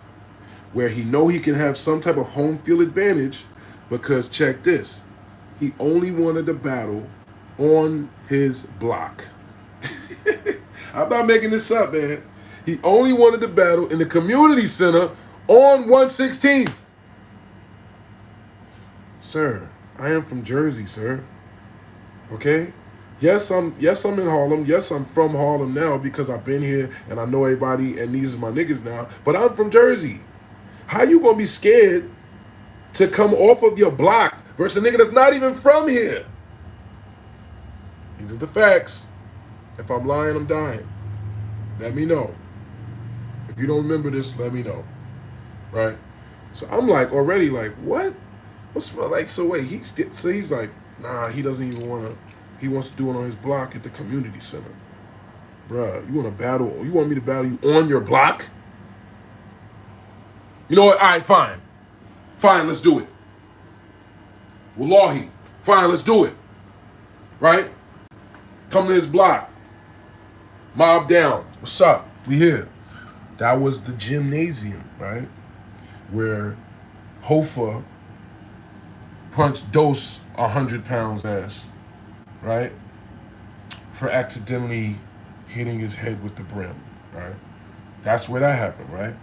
where he know he can have some type of home field advantage, because check this, he only wanted to battle on his block. I'm not making this up, man. He only wanted to battle in the community center on 116th. Sir, I am from Jersey, sir. Okay? Yes, I'm in Harlem. Yes, I'm from Harlem now because I've been here and I know everybody and these are my niggas now. But I'm from Jersey. How you gonna be scared to come off of your block versus a nigga that's not even from here. These are the facts. If I'm lying, I'm dying. Let me know. If you don't remember this, let me know. Right? So I'm like already like, what? What's like? So wait, he's like, nah, he doesn't even want to. He wants to do it on his block at the community center. Bruh, you want to battle? You want me to battle you on your block? You know what? All right, fine. Fine, let's do it. Wallahi. Fine, let's do it. Right? Come to his block. Mob down. What's up? We here. That was the gymnasium, right? Where Hofa punched Dose 100 pounds ass, right? For accidentally hitting his head with the brim, right? That's where that happened, right?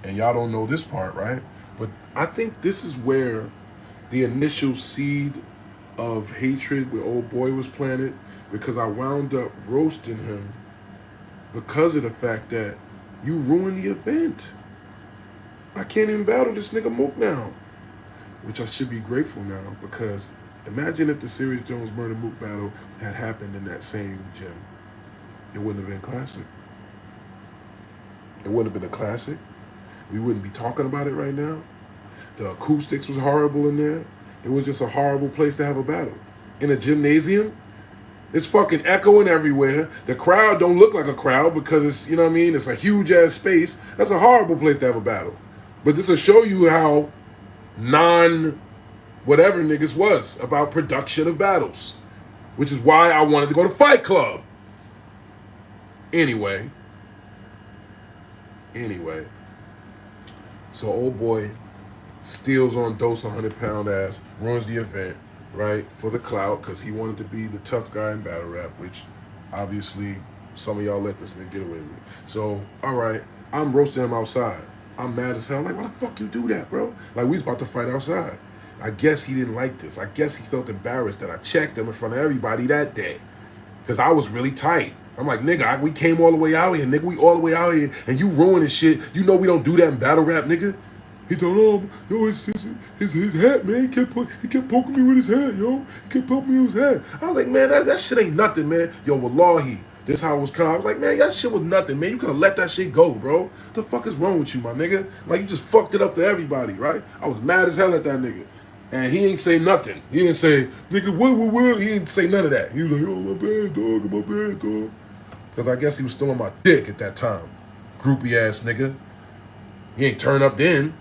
And y'all don't know this part, right? But I think this is where the initial seed of hatred with old boy was planted, because I wound up roasting him because of the fact that you ruined the event. I can't even battle this nigga Mook now, which I should be grateful now, because imagine if the Serius Jones Murder Moo battle had happened in that same gym. It wouldn't have been classic. It wouldn't have been a classic. We wouldn't be talking about it right now. The acoustics was horrible in there. It was just a horrible place to have a battle. In a gymnasium, it's fucking echoing everywhere. The crowd don't look like a crowd because it's, you know what I mean? It's a huge ass space. That's a horrible place to have a battle. But this will show you how whatever niggas was about production of battles, which is why I wanted to go to Fight Club. Anyway. So old boy steals on Dose 100-pound ass, ruins the event, right, for the clout, because he wanted to be the tough guy in battle rap, which obviously some of y'all let this nigga get away with. So, all right, I'm roasting him outside. I'm mad as hell. I'm like, why the fuck you do that, bro? Like, we was about to fight outside. I guess he didn't like this. I guess he felt embarrassed that I checked him in front of everybody that day, because I was really tight. I'm like, nigga, we came all the way out here, nigga. We all the way out here, and you ruining shit. You know we don't do that in battle rap, nigga. He told yo, his hat, man. He kept poking me with his hat, yo. He kept poking me with his hat. I was like, man, that shit ain't nothing, man. Yo, wallahi, this how it was coming. I was like, man, that shit was nothing, man. You could have let that shit go, bro. What the fuck is wrong with you, my nigga? Like, you just fucked it up for everybody, right? I was mad as hell at that nigga. And he ain't say nothing. He didn't say, nigga, what? He didn't say none of that. He was like, oh, my bad, dog. Because I guess he was still on my dick at that time. Groupie ass nigga. He ain't turn up then.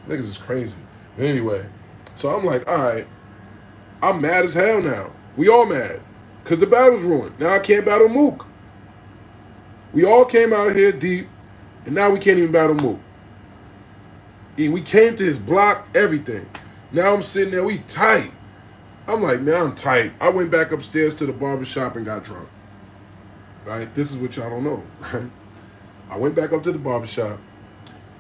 Niggas is crazy. But anyway, so I'm like, all right, I'm mad as hell now. We all mad. Because the battle's ruined. Now I can't battle Mook. We all came out here deep, and now we can't even battle Mook. We came to his block, everything. Now I'm sitting there, we tight. I'm like, man, I'm tight. I went back upstairs to the barbershop and got drunk. Right? This is what y'all don't know. Right? I went back up to the barbershop,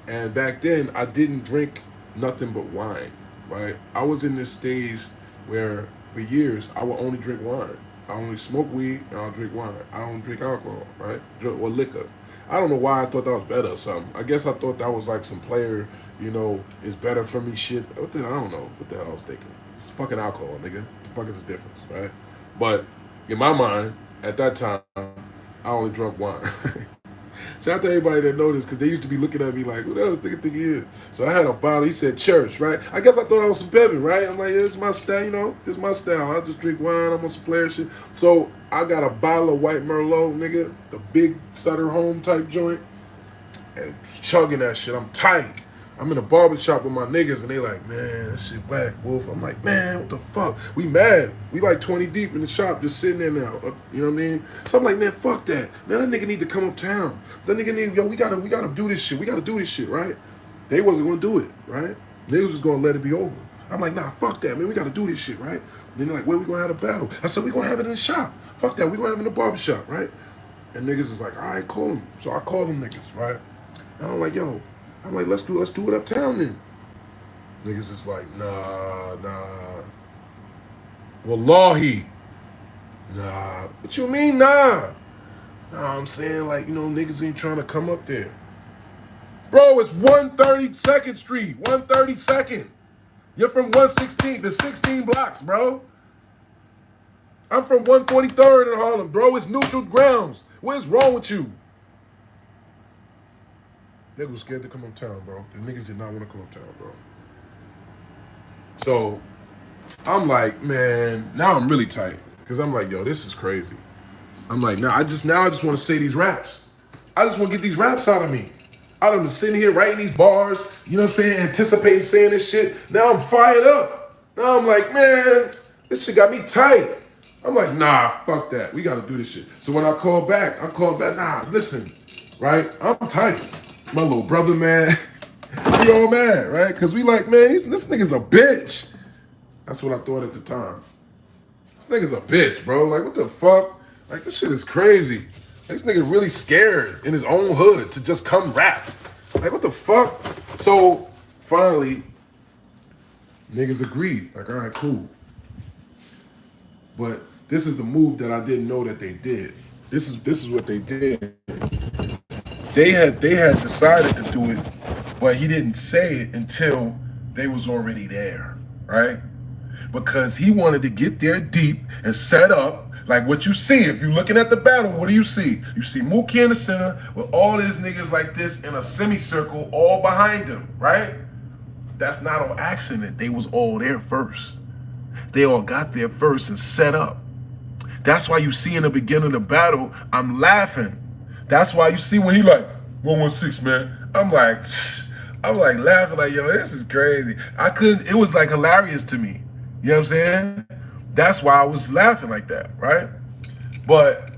and back then I didn't drink nothing but wine. Right? I was in this stage where for years I would only drink wine. I only smoke weed and I'll drink wine. I don't drink alcohol, right? Or liquor. I don't know why I thought that was better or something. I guess I thought that was like some player, is better for me shit. I don't know what the hell I was thinking. It's fucking alcohol, nigga. What the fuck is the difference, right? But in my mind, at that time, I only drunk wine. Shout out to everybody that noticed, because they used to be looking at me like, who the hell does this nigga think he is? So I had a bottle. He said church, right? I guess I thought I was some pimping, right? I'm like, yeah, this is my style, this is my style. I just drink wine. I'm on some player shit. So I got a bottle of white Merlot, nigga, the big Sutter Home type joint, and chugging that shit. I'm tight. I'm in a barbershop with my niggas, and they like, man, that shit whack, Wolf. I'm like, man, what the fuck? We mad. We like 20 deep in the shop, just sitting there now. You know what I mean? So I'm like, man, fuck that. Man, that nigga need to come uptown. That nigga need, we gotta do this shit. We gotta do this shit, right? They wasn't gonna do it, right? Niggas was gonna let it be over. I'm like, nah, fuck that, man. We gotta do this shit, right? Then they're like, where we gonna have a battle? I said, we gonna have it in the shop. Fuck that, we gonna have it in the barbershop, right? And niggas is like, all right, call them. So I called them niggas, right? And I'm like, yo, let's do it uptown then. Niggas is like, nah. Wallahi. Nah. What you mean, nah? Nah, I'm saying, like, niggas ain't trying to come up there. Bro, it's 132nd Street. 132nd. You're from 116, the 16 blocks, bro. I'm from 143rd in Harlem, bro. It's neutral grounds. What is wrong with you? Niggas was scared to come uptown, bro. The niggas did not want to come uptown, bro. So I'm like, man, now I'm really tight. Cause I'm like, yo, this is crazy. I'm like, now I just want to say these raps. I just want to get these raps out of me. I done been sitting here writing these bars, you know what I'm saying, anticipating saying this shit. Now I'm fired up. Now I'm like, man, this shit got me tight. I'm like, nah, fuck that. We got to do this shit. So when I call back, nah, listen, right? I'm tight. My little brother, man, we all mad, right? Because we like, man, this nigga's a bitch. That's what I thought at the time. This nigga's a bitch, bro. Like, what the fuck? Like, this shit is crazy. This nigga really scared in his own hood to just come rap. Like, what the fuck? So, finally, niggas agreed. Like, all right, cool. But this is the move that I didn't know that they did. This is what they did. They had decided to do it, but he didn't say it until they was already there, right? Because he wanted to get there deep and set up like what you see. If you're looking at the battle, what do you see? You see Mook in the center with all these niggas like this in a semicircle all behind him, right? That's not on accident. They was all there first. They all got there first and set up. That's why you see in the beginning of the battle, I'm laughing. That's why you see when he like, 116, man. I'm like laughing like, yo, this is crazy. It was like hilarious to me. You know what I'm saying? That's why I was laughing like that, right? But,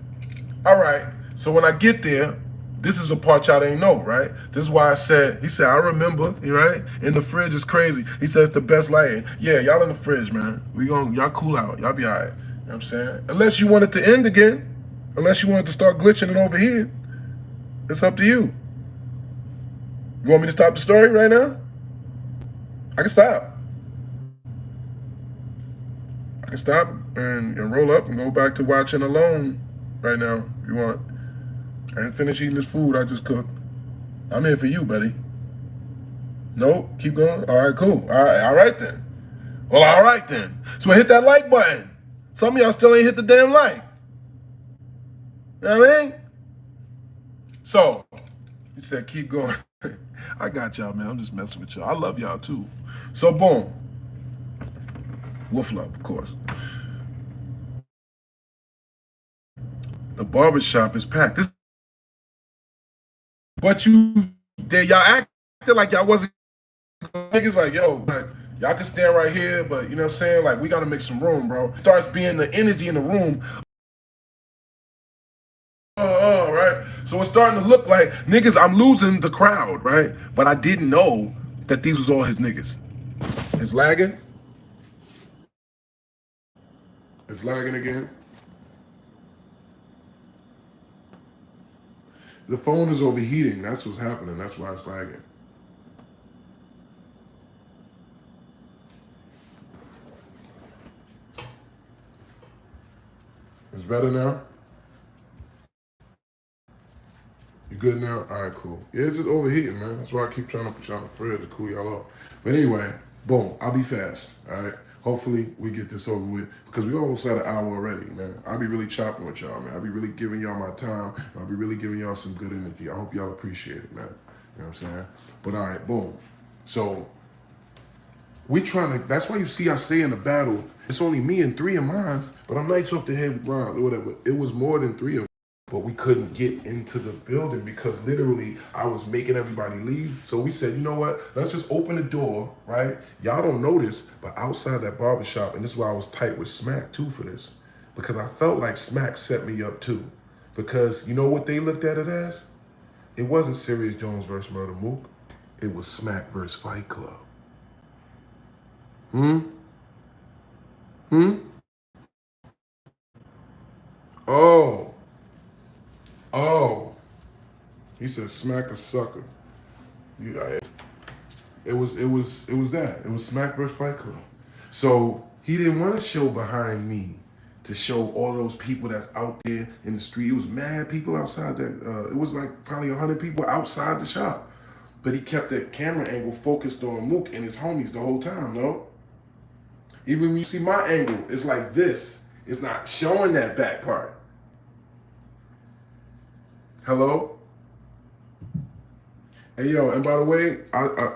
all right. So when I get there, this is the part y'all didn't know, right? This is why he said, I remember, right? In the fridge is crazy. He says the best lighting. Yeah, y'all in the fridge, man. Y'all cool out. Y'all be all right. You know what I'm saying? Unless you want it to end again. Unless you want it to start glitching and overheating. It's up to you. You want me to stop the story right now? I can stop. I can stop and roll up and go back to watching Alone right now if you want. I ain't finished eating this food I just cooked. I'm here for you, buddy. Nope, keep going. All right, cool. All right then. Well, all right then. So hit that like button. Some of y'all still ain't hit the damn like. You know what I mean? So, he said, keep going. I got y'all, man. I'm just messing with y'all. I love y'all, too. So, boom. Wolf love, of course. The barbershop is packed. But y'all acted like y'all wasn't. Niggas like, yo, like, y'all can stand right here, but you know what I'm saying? Like, we got to make some room, bro. Starts being the energy in the room. Right? So it's starting to look like, niggas, I'm losing the crowd, right? But I didn't know that these was all his niggas. It's lagging. It's lagging again. The phone is overheating. That's what's happening. That's why it's lagging. It's better now? You good now? All right, cool. Yeah, it's just overheating, man. That's why I keep trying to put y'all in the fridge to cool y'all off. But anyway, boom, I'll be fast, all right? Hopefully we get this over with because we almost had an hour already, man. I'll be really chopping with y'all, man. I'll be really giving y'all my time. I'll be really giving y'all some good energy. I hope y'all appreciate it, man. You know what I'm saying? But all right, boom. So we trying to, that's why you see I say in the battle, it's only me and 3 of mine, but I'm nice off the head with Ron or whatever. It was more than 3 of them. But we couldn't get into the building because literally I was making everybody leave. So we said, you know what? Let's just open the door, right? Y'all don't notice, but outside that barbershop, and this is why I was tight with Smack too for this, because I felt like Smack set me up too. Because you know what they looked at it as? It wasn't Serius Jones versus Murder Moo. It was Smack versus Fight Club. Oh. He said smack a sucker. It was that. It was Smack versus Fight Club. So he didn't want to show behind me to show all those people that's out there in the street. It was mad people outside that. It was like probably 100 people outside the shop. but he kept that camera angle focused on Mook and his homies the whole time, no? Even when you see my angle, it's like this. It's not showing that back part. Hello? Hey, yo, and by the way,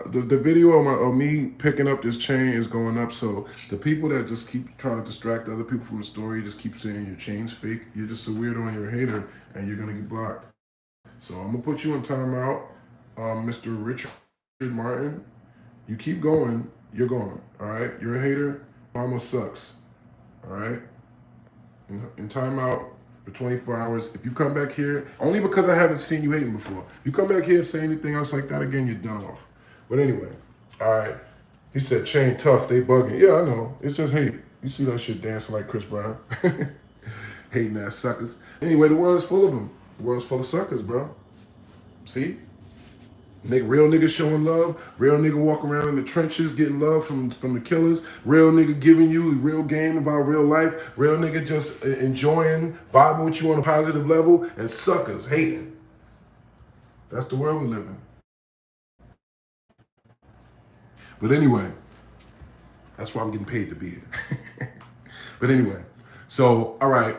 the video of me picking up this chain is going up, so the people that just keep trying to distract other people from the story, just keep saying your chain's fake, you're just a weirdo and you're a hater, and you're going to get blocked. So I'm going to put you in timeout, Mr. Richard Martin. You keep going, you're going, all right? You're a hater, mama sucks, all right? In timeout for 24 hours. If you come back here, only because I haven't seen you hating before, if you come back here and say anything else like that again, you're done off. But anyway, all right. He said, chain tough, they bugging. Yeah, I know. It's just hate. You see that shit dancing like Chris Brown. Hating ass suckers. Anyway, the world is full of them. The world's full of suckers, bro. See? Real nigga showing love, real nigga walk around in the trenches getting love from the killers, real nigga giving you real game about real life, real nigga just enjoying, vibing with you on a positive level, and suckers hating. That's the world we live in. But anyway, that's why I'm getting paid to be here. But anyway, so, all right,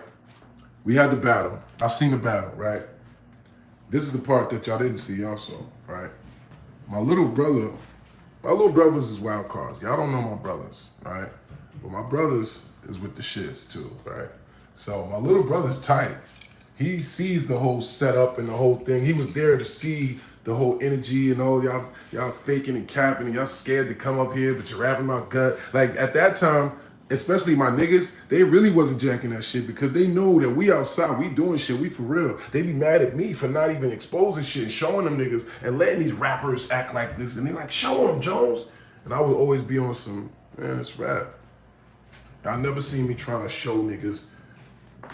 we had the battle. I seen the battle, right? This is the part that y'all didn't see also, right? My little brothers is wild cards. Y'all don't know my brothers, right? But my brothers is with the shits too, right? So my little brother's tight. He sees the whole setup and the whole thing. He was there to see the whole energy and all y'all faking and capping and y'all scared to come up here, but you're rapping about gut. Like at that time, especially my niggas, they really wasn't jacking that shit because they know that we outside, we doing shit, we for real. They be mad at me for not even exposing shit and showing them niggas and letting these rappers act like this. And they like, show them, Jones. And I would always be on some, man, it's rap. Y'all never seen me trying to show niggas,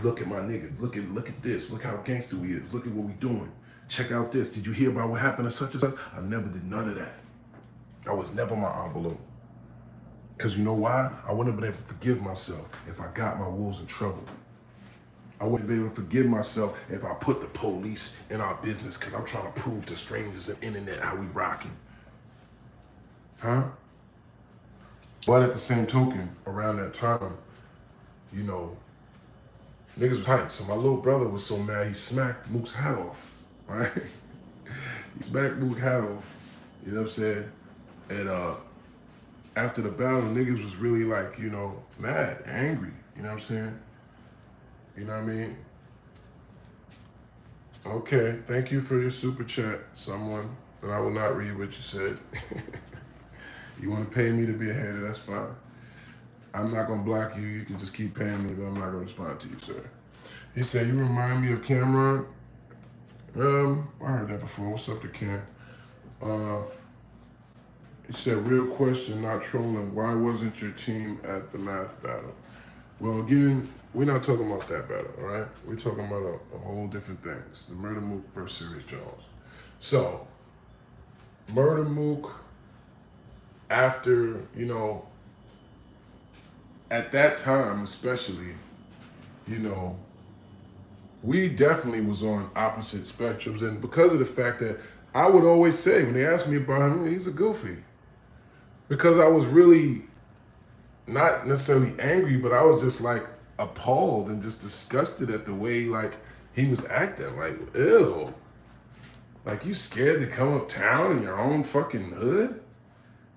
look at my nigga, look at this, look how gangster we is, look at what we doing. Check out this, did you hear about what happened to such and such? I never did none of that. That was never my envelope. Because you know why? I wouldn't have been able to forgive myself if I got my wolves in trouble. I wouldn't be able to forgive myself if I put the police in our business because I'm trying to prove to strangers on the internet how we rocking. Huh? But at the same token, around that time, you know, niggas was tight. So my little brother was so mad, he smacked Mook's hat off, right? He smacked Mook's hat off, you know what I'm saying? And after the battle, niggas was really like, you know, mad, angry, you know what I'm saying? You know what I mean? Okay, thank you for your super chat, someone, and I will not read what you said. You want to pay me to be a hater, that's fine. I'm not going to block you. You can just keep paying me, but I'm not going to respond to you, sir. He said, you remind me of Cameron. I heard that before. What's up to Cam? He said, real question, not trolling. Why wasn't your team at the math battle? Well, again, we're not talking about that battle, all right? We're talking about a whole different things. The Murder Moo versus Serius Jones. So, Murder Moo, after, you know, at that time especially, you know, we definitely was on opposite spectrums. And because of the fact that I would always say, when they asked me about him, he's a goofy. Because I was really not necessarily angry, but I was just like appalled and just disgusted at the way like he was acting. Like, ew. Like, you scared to come uptown in your own fucking hood?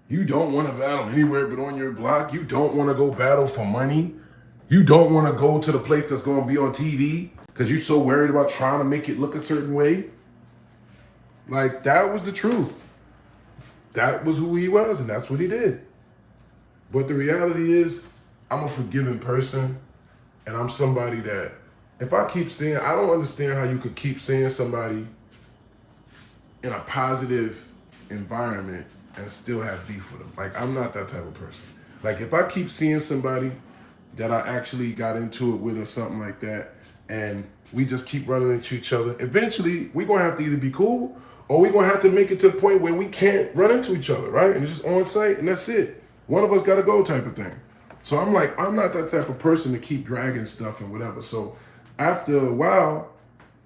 You don't want to battle anywhere but on your block? You don't want to go battle for money? You don't want to go to the place that's going to be on TV because you're so worried about trying to make it look a certain way? Like, that was the truth. That was who he was, and that's what he did. But the reality is, I'm a forgiving person, and I'm somebody that, if I keep saying, I don't understand how you could keep saying somebody in a positive environment and still have beef with them. Like, I'm not that type of person. Like, if I keep seeing somebody that I actually got into it with or something like that, and we just keep running into each other, eventually, we're going to have to either be cool or we're going to have to make it to the point where we can't run into each other, right? And it's just on site, and that's it. One of us got to go type of thing. So I'm like, I'm not that type of person to keep dragging stuff and whatever. So after a while,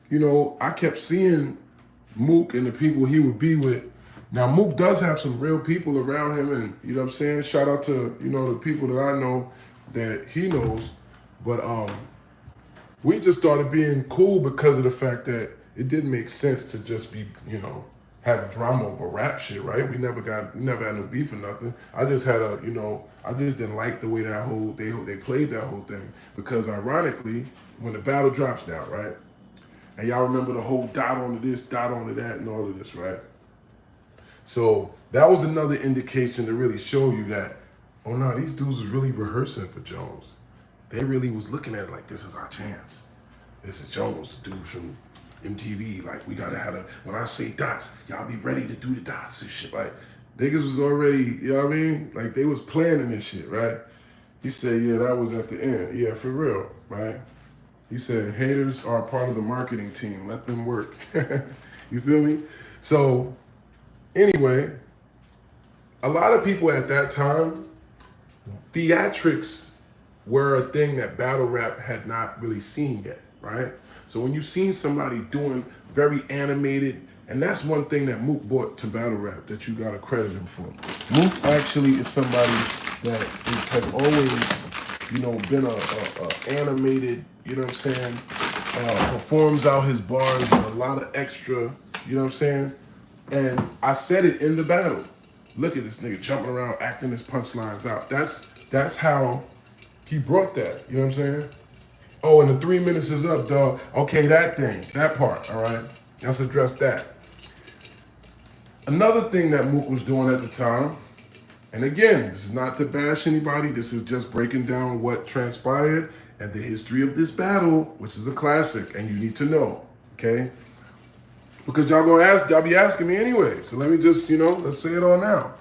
you know, I kept seeing Mook and the people he would be with Now, Mook does have some real people around him, and you know what I'm saying? Shout out to, you know, the people that I know that he knows. But we just started being cool because of the fact that it didn't make sense to just be, you know, having drama over rap shit, right? We never had no beef or nothing. I just had a, you know, I just didn't like the way they played that whole thing. Because ironically, when the battle drops down, right? And y'all remember the whole dot onto this, dot onto that, and all of this, right? So that was another indication to really show you that, oh no, these dudes was really rehearsing for Jones. They really was looking at it like, this is our chance. This is Jones, the dude from MTV. Like, we gotta have when I say dots, y'all be ready to do the dots and shit. Like, niggas was already, you know what I mean? Like, they was planning this shit, right? He said, yeah, that was at the end. Yeah, for real, right? He said, haters are part of the marketing team. Let them work. You feel me? So, anyway, a lot of people at that time, theatrics were a thing that battle rap had not really seen yet, right? So when you seen somebody doing very animated, and that's one thing that Mook brought to battle rap that you gotta credit him for. Mook actually is somebody that has always, you know, been a animated, you know what I'm saying, performs out his bars with a lot of extra, you know what I'm saying? And I said it in the battle. Look at this nigga jumping around, acting his punchlines out. That's how he brought that, you know what I'm saying? Oh, and the 3 minutes is up, dog. Okay, that part, all right? Let's address that. Another thing that Mook was doing at the time, and again, this is not to bash anybody, this is just breaking down what transpired and the history of this battle, which is a classic, and you need to know, okay? Because y'all be asking me anyway, so let me just, you know, let's say it all now.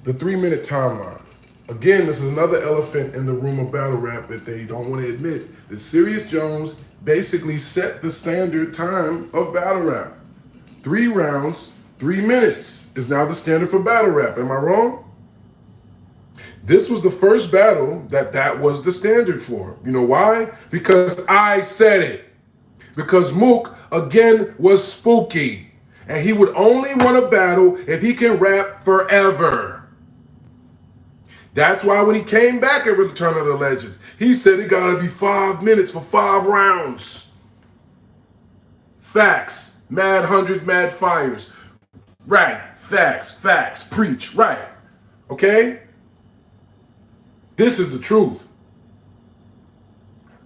The 3 minute timeline. Again, this is another elephant in the room of battle rap that they don't want to admit. That Serius Jones basically set the standard time of battle rap. 3 rounds, 3 minutes is now the standard for battle rap. Am I wrong? This was the first battle that was the standard for. You know why? Because I said it. Because Mook, again, was spooky. And he would only want to battle if he can rap forever. That's why when he came back at Return of the Legends, he said it gotta be 5 minutes for 5 rounds. Facts. Mad 100, mad fires. Right. Facts. Preach. Right. Okay? This is the truth.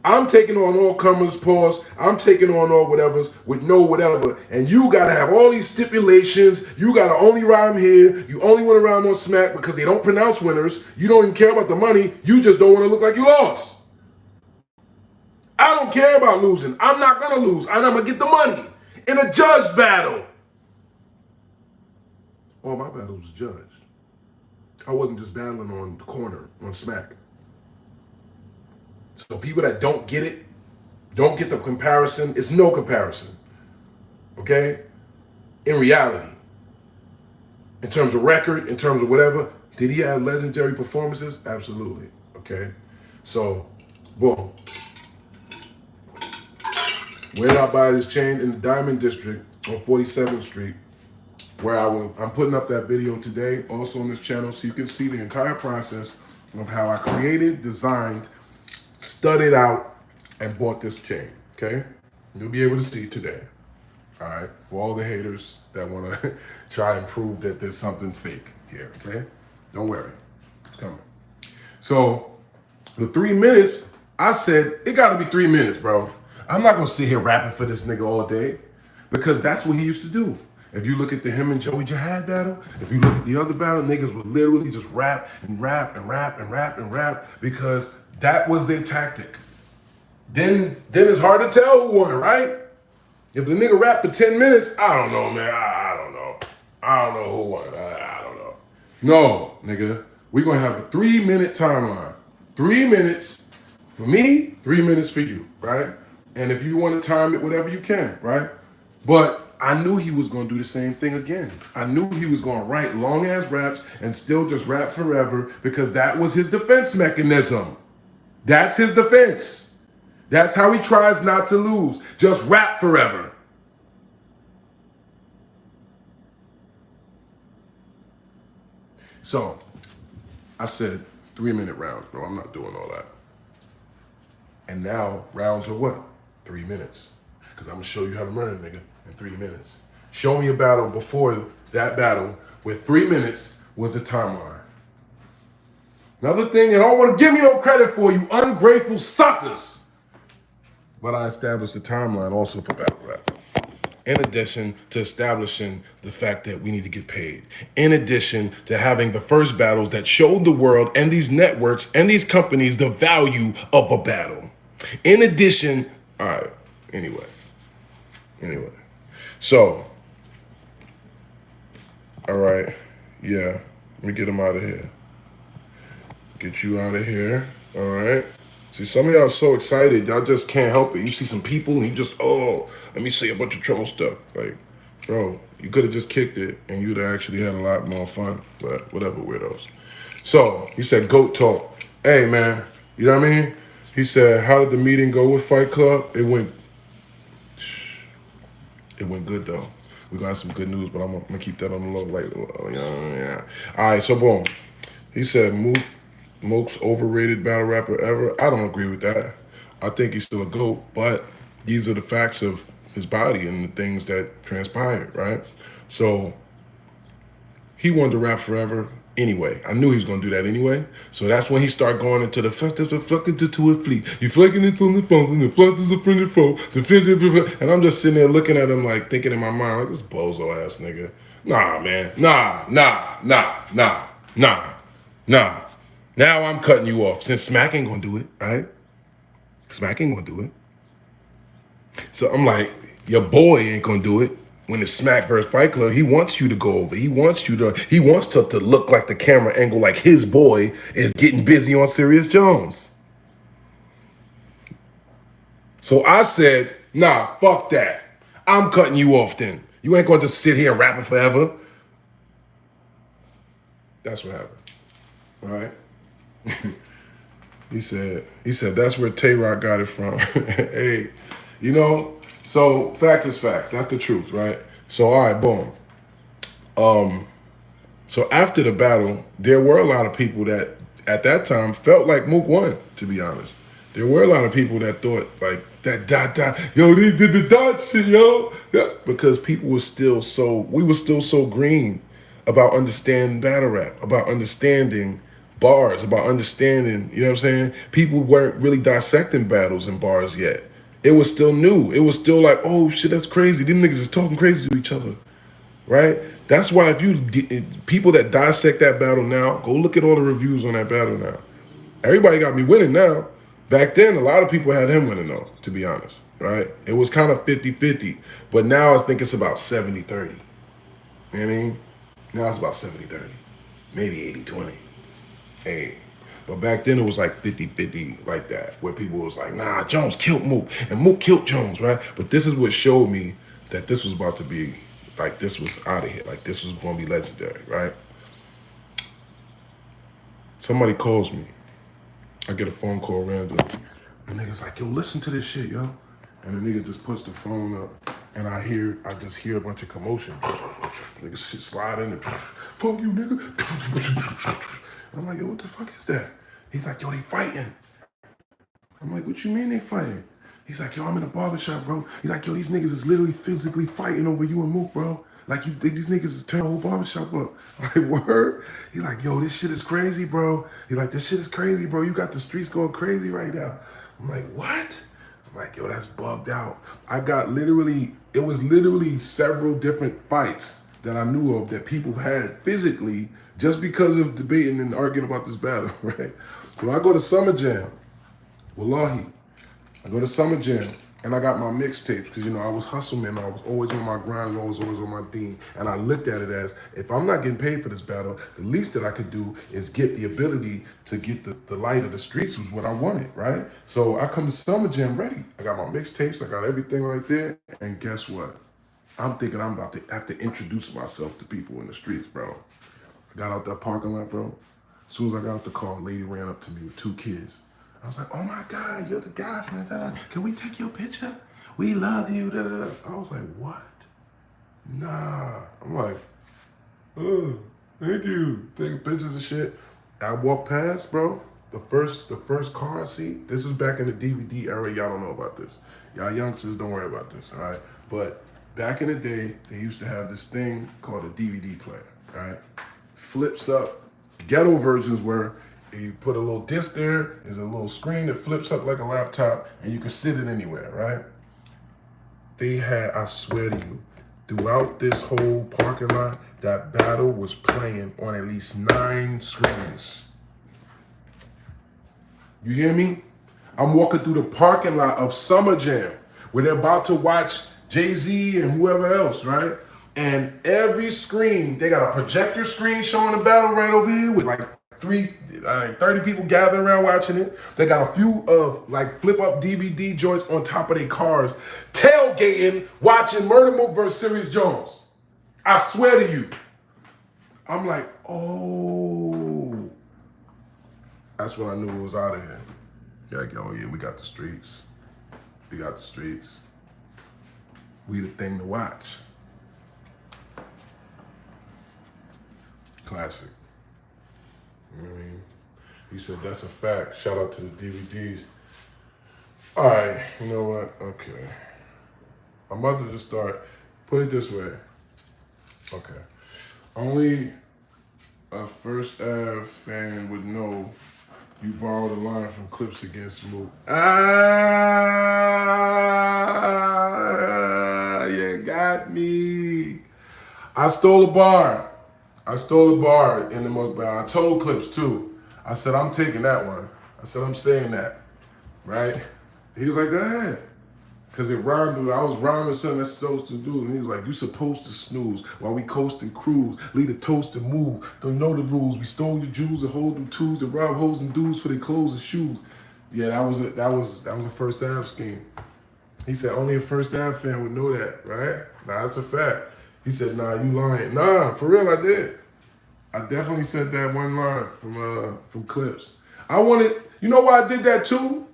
I'm taking on all comers, pause. I'm taking on all whatevers with no whatever. And you gotta have all these stipulations. You gotta only rhyme here. You only want to rhyme on smack because they don't pronounce winners. You don't even care about the money. You just don't want to look like you lost. I don't care about losing. I'm not gonna lose. I'm gonna get the money in a judge battle. All my battles was judged. I wasn't just battling on the corner on smack. So people that don't get it, don't get the comparison, it's no comparison, okay? In reality, in terms of record, in terms of whatever, did he have legendary performances? Absolutely, okay? So, boom. Where did I buy this chain? In the Diamond District on 47th Street, where I'm putting up that video today, also on this channel, so you can see the entire process of how I created, designed, studied out, and bought this chain, okay? You'll be able to see today, all right? For all the haters that want to try and prove that there's something fake here, okay? Don't worry, it's coming. So, the 3 minutes, I said, it gotta be 3 minutes, bro. I'm not gonna sit here rapping for this nigga all day, because that's what he used to do. If you look at the him and Joey Jihad battle, if you look at the other battle, niggas would literally just rap and rap and rap and rap and rap because that was their tactic. Then it's hard to tell who won, right? If the nigga rapped for 10 minutes, I don't know, man. I don't know. I don't know who won. I don't know. No, nigga. We're going to have a 3 minute timeline. 3 minutes for me, 3 minutes for you, right? And if you want to time it, whatever you can, right? But I knew he was going to do the same thing again. I knew he was going to write long-ass raps and still just rap forever because that was his defense mechanism. That's his defense. That's how he tries not to lose. Just rap forever. So I said 3-minute rounds, bro. I'm not doing all that. And now rounds are what? 3 minutes. Because I'm going to show you how to murder a nigga in 3 minutes. Show me a battle before that battle where 3 minutes was the timeline. Another thing they don't want to give me no credit for, you ungrateful suckers. But I established the timeline also for battle rap. In addition to establishing the fact that we need to get paid. In addition to having the first battles that showed the world and these networks and these companies the value of a battle. In addition, all right, anyway. So, all right, yeah, let me get him out of here. Get you out of here, all right? See, some of y'all are so excited, y'all just can't help it. You see some people and you just, oh, let me say a bunch of trouble stuff. Like, bro, you could have just kicked it and you'd have actually had a lot more fun, but whatever, weirdos. So, he said, GOAT talk. Hey, man, you know what I mean? He said, how did the meeting go with Fight Club? It went good, though. We got some good news, but I'm gonna keep that on the low. Like, yeah. All right, so boom. He said, Mook's overrated battle rapper ever. I don't agree with that. I think he's still a GOAT, but these are the facts of his body and the things that transpired, right? So he wanted to rap forever anyway. I knew he was gonna do that anyway. So that's when he started going into the fucking to a fleet. You flicking it on the phones and the flood is a friendly foe. And I'm just sitting there looking at him like thinking in my mind, like this bozo ass nigga. Nah, man. Nah. Now I'm cutting you off since Smack ain't gonna do it, right? Smack ain't gonna do it. So I'm like, your boy ain't gonna do it. When it's Smack versus Fight Club, he wants you to go over. He wants to look like the camera angle, like his boy is getting busy on Serius Jones. So I said, nah, fuck that. I'm cutting you off then. You ain't gonna just sit here and rap it forever. That's what happened, all right? He said that's where Tay-Rock got it from. Hey, you know, so fact is fact. That's the truth, right? So all right, boom. So after the battle, there were a lot of people that at that time felt like Mook won, to be honest. There were a lot of people that thought like that yo, they did the dot shit, yo. Yeah, because we were still so green about understanding battle rap, about understanding bars, about understanding, you know what I'm saying? People weren't really dissecting battles and bars yet. It was still new. It was still like, oh shit, that's crazy. Them niggas is talking crazy to each other, right? That's why if you get people that dissect that battle now, go look at all the reviews on that battle now. Everybody got me winning now. Back then, a lot of people had him winning though, to be honest, right? It was kind of 50-50, but now I think it's about 70-30. You know what I mean? Now it's about 70-30, maybe 80-20. Hey, but back then it was like 50-50 like that, where people was like, nah, Jones killed Mook, and Mook killed Jones, right? But this is what showed me that this was about to be, like this was out of here, like this was gonna be legendary, right? Somebody calls me. I get a phone call random. The nigga's like, yo, listen to this shit, yo. And the nigga just puts the phone up, and I just hear a bunch of commotion. Nigga shit sliding, and fuck you, nigga. I'm like, yo, what the fuck is that? He's like, yo, they fighting. I'm like, what you mean they fighting? He's like, yo, I'm in a barbershop, bro. He's like, yo, these niggas is literally physically fighting over you and Mook, bro. Like, these niggas is tearing the whole barbershop up. I'm like, word? He's like, yo, this shit is crazy, bro. He's like, this shit is crazy, bro. You got the streets going crazy right now. I'm like, what? I'm like, yo, that's bugged out. It was literally several different fights that I knew of that people had physically just because of debating and arguing about this battle, right? So I go to Summer Jam, wallahi. I go to Summer Jam, and I got my mixtapes, because, you know, I was hustle man. I was always on my grind, I was always on my theme. And I looked at it as, if I'm not getting paid for this battle, the least that I could do is get the ability to get the light of the streets was what I wanted, right? So I come to Summer Jam ready. I got my mixtapes, I got everything right there, and guess what? I'm thinking I'm about to have to introduce myself to people in the streets, bro. I got out that parking lot, bro. As soon as I got out the car, a lady ran up to me with 2 kids. I was like, oh my God, you're the guy from that. Can we take your picture? We love you. Da, da, da. I was like, what? Nah. I'm like, Thank you. Taking pictures and shit. I walk past, bro. The first car I see. This is back in the DVD era. Y'all don't know about this. Y'all youngsters don't worry about this, all right? But back in the day, they used to have this thing called a DVD player, right? Flips up. Ghetto versions were you put a little disc there. There's a little screen that flips up like a laptop, and you can sit it anywhere, right? They had, I swear to you, throughout this whole parking lot, that battle was playing on at least 9 screens. You hear me? I'm walking through the parking lot of Summer Jam where they're about to watch Jay-Z and whoever else, right? And every screen, they got a projector screen showing the battle right over here with like 30 people gathered around watching it. They got a few of like flip up DVD joints on top of their cars, tailgating, watching Murder Moo versus Serius Jones. I swear to you. I'm like, oh. That's when I knew it was out of here. Like, oh yeah, we got the streets. We got the streets. We the thing to watch. Classic. You know what I mean? He said, that's a fact. Shout out to the DVDs. All right, you know what? Okay. I'm about to just start. Put it this way. Okay. Only a First Ave fan would know you borrowed a line from Clips against Mook. Ah, you got me. I stole a bar. I stole a bar in the mukbang. I told Clips too. I said, I'm taking that one. I said, I'm saying that, right? He was like, go ahead. Because it rhymed, I was rhyming something that's supposed to do. And he was like, you supposed to snooze while we coast and cruise. Lead a toast and move. Don't know the rules. We stole your jewels and hold them tools to rob hoes and dudes for their clothes and shoes. Yeah, that was a First Ave scheme. He said, only a First Ave fan would know that, right? Nah, that's a fact. He said, nah, you lying. Nah, for real, I did. I definitely said that one line from Clips. I wanted, you know why I did that too?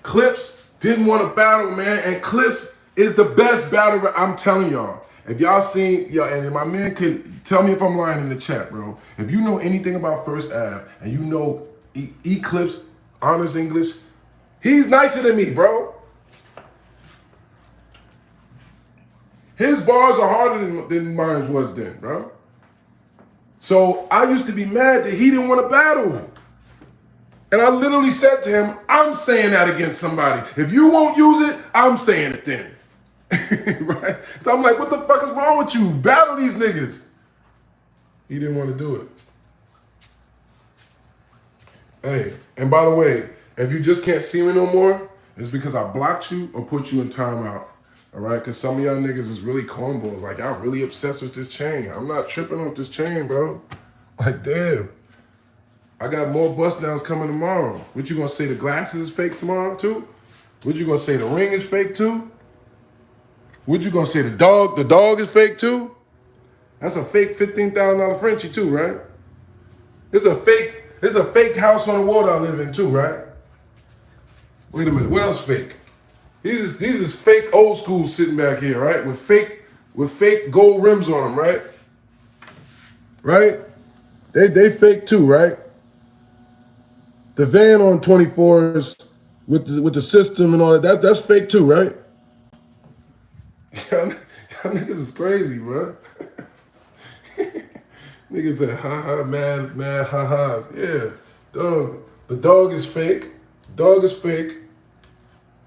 Clips didn't want to battle, man, and Clips is the best battler. I'm telling y'all. If y'all seen, and my man could tell me if I'm lying in the chat, bro. If you know anything about First Ave and you know Clips, honors English, he's nicer than me, bro. His bars are harder than mine was then, bro. So I used to be mad that he didn't want to battle. And I literally said to him, I'm saying that against somebody. If you won't use it, I'm saying it then. Right? So I'm like, what the fuck is wrong with you? Battle these niggas. He didn't want to do it. Hey, and by the way, if you just can't see me no more, it's because I blocked you or put you in timeout. All right? Because some of y'all niggas is really cornballs. Like, y'all really obsessed with this chain. I'm not tripping off this chain, bro. Like, damn. I got more bust downs coming tomorrow. What you gonna say, the glasses is fake tomorrow too? What you gonna say, the ring is fake too? What you gonna say, the dog is fake too? That's a fake $15,000 Frenchie too, right? It's a fake house on the water I live in too, right? Wait a minute, what else fake? These is fake old school sitting back here, right? With fake gold rims on them, right? Right? They fake too, right? The van on 24s with the system and all that's fake too, right? Y'all niggas is crazy, bro. Niggas said ha mad ha-has. Yeah, dog. The dog is fake. Dog is fake.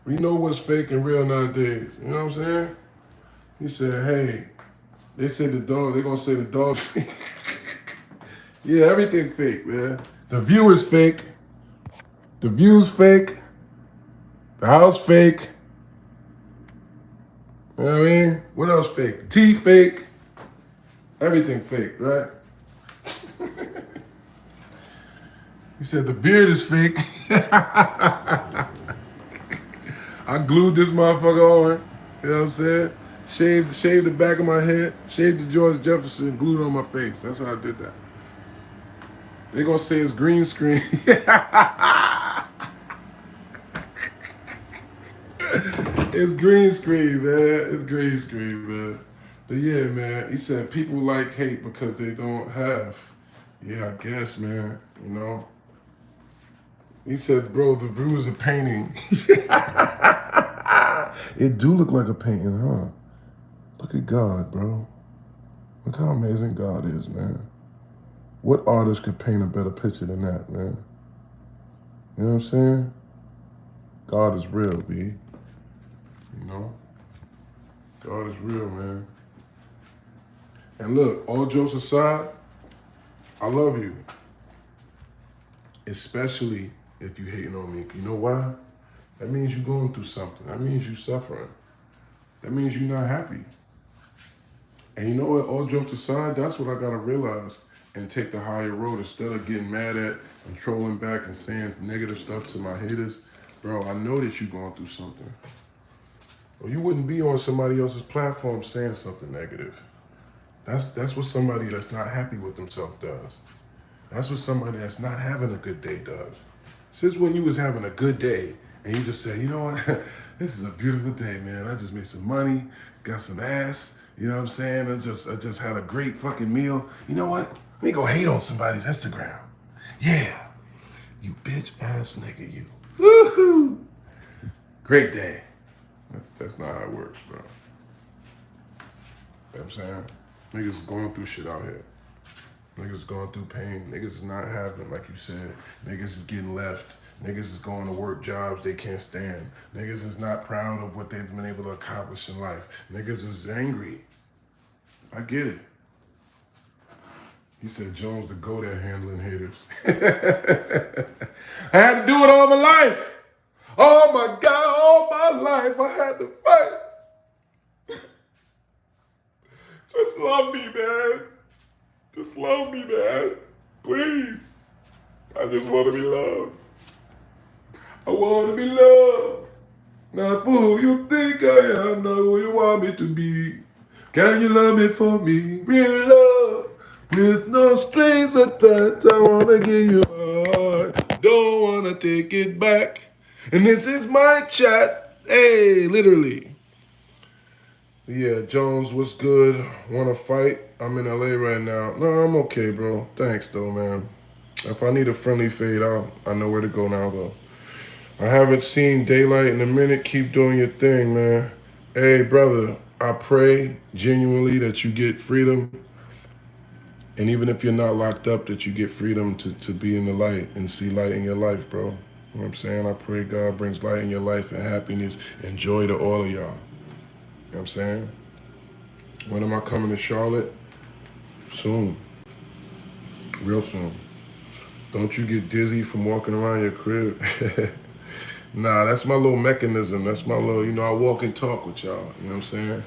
We know what's fake and real nowadays. You know what I'm saying? He said, hey, they said the dog, they're gonna say the dog fake. Yeah, everything fake, man. The view is fake. The view's fake. The house fake. You know what I mean? What else fake? The tea fake. Everything fake, right? He said the beard is fake. I glued this motherfucker on. You know what I'm saying? Shaved the back of my head. Shaved the George Jefferson. Glued it on my face. That's how I did that. They're gonna say it's green screen. It's green screen, man. It's green screen, man. But yeah, man, he said people like hate because they don't have. Yeah, I guess, man. You know. He said, bro, the view is a painting. It do look like a painting, huh? Look at God, bro. Look how amazing God is, man. What artist could paint a better picture than that, man? You know what I'm saying? God is real, B. You know? God is real, man. And look, all jokes aside, I love you. Especially if you hating on me. You know why? That means you're going through something. That means you're suffering. That means you're not happy. And you know what? All jokes aside, that's what I gotta realize and take the higher road instead of getting mad at and trolling back and saying negative stuff to my haters. Bro, I know that you're going through something. Or you wouldn't be on somebody else's platform saying something negative. That's what somebody that's not happy with themselves does. That's what somebody that's not having a good day does. Since when you was having a good day and you just say, you know what, this is a beautiful day, man. I just made some money, got some ass, you know what I'm saying? I just had a great fucking meal. You know what? Let me go hate on somebody's Instagram. Yeah. You bitch ass nigga, you. Woohoo! Great day. That's not how it works, bro. You know what I'm saying? Niggas going through shit out here. Niggas going through pain. Niggas is not having, like you said. Niggas is getting left. Niggas is going to work jobs they can't stand. Niggas is not proud of what they've been able to accomplish in life. Niggas is angry. I get it. He said Jones the GOAT at handling haters. I had to do it all my life. Oh my God, all my life I had to fight. Just love me, man. Just love me, man. Please. I just want to be loved. I want to be loved. Not for who you think I am, not who you want me to be. Can you love me for me? Real love. With no strings attached, I want to give you my heart. Don't want to take it back. And this is my chat. Hey, literally. Yeah, Jones, what's good? Want to fight? I'm in LA right now. No, I'm okay, bro. Thanks, though, man. If I need a friendly fade, I know where to go now, though. I haven't seen daylight in a minute. Keep doing your thing, man. Hey, brother, I pray genuinely that you get freedom. And even if you're not locked up, that you get freedom to be in the light and see light in your life, bro. You know what I'm saying? I pray God brings light in your life and happiness and joy to all of y'all. You know what I'm saying? When am I coming to Charlotte? Soon. Real soon. Don't you get dizzy from walking around your crib? Nah, that's my little mechanism. That's my little, I walk and talk with y'all. You know what I'm saying?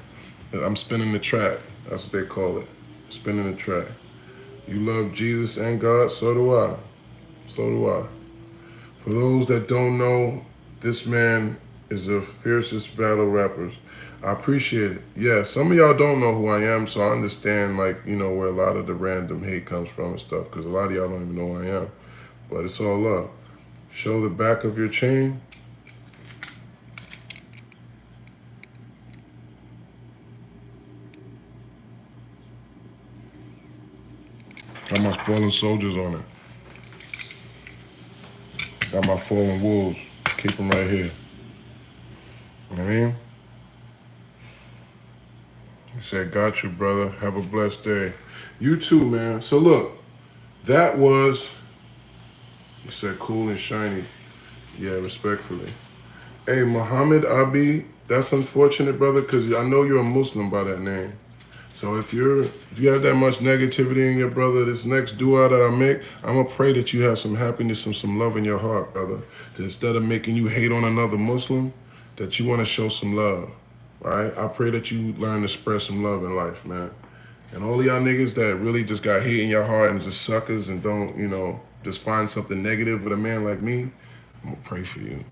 I'm spinning the track. That's what they call it. Spinning the track. You love Jesus and God, so do I. So do I. For those that don't know, this man is the fiercest battle rappers. I appreciate it. Yeah, some of y'all don't know who I am, so I understand, where a lot of the random hate comes from and stuff, because a lot of y'all don't even know who I am. But it's all love. Show the back of your chain. Got my fallen soldiers on it. Got my fallen wolves. Keep them right here. You know what I mean? He said, got you, brother. Have a blessed day. You too, man. So look, that was, he said, cool and shiny. Yeah, respectfully. Hey, Muhammad Abi, that's unfortunate, brother, because I know you're a Muslim by that name. So if you have that much negativity in your brother, this next dua that I make, I'm going to pray that you have some happiness and some love in your heart, brother. That instead of making you hate on another Muslim, that you want to show some love, all right? I pray that you learn to spread some love in life, man. And all of y'all niggas that really just got hate in your heart and just suckers and don't, just find something negative with a man like me, I'm going to pray for you,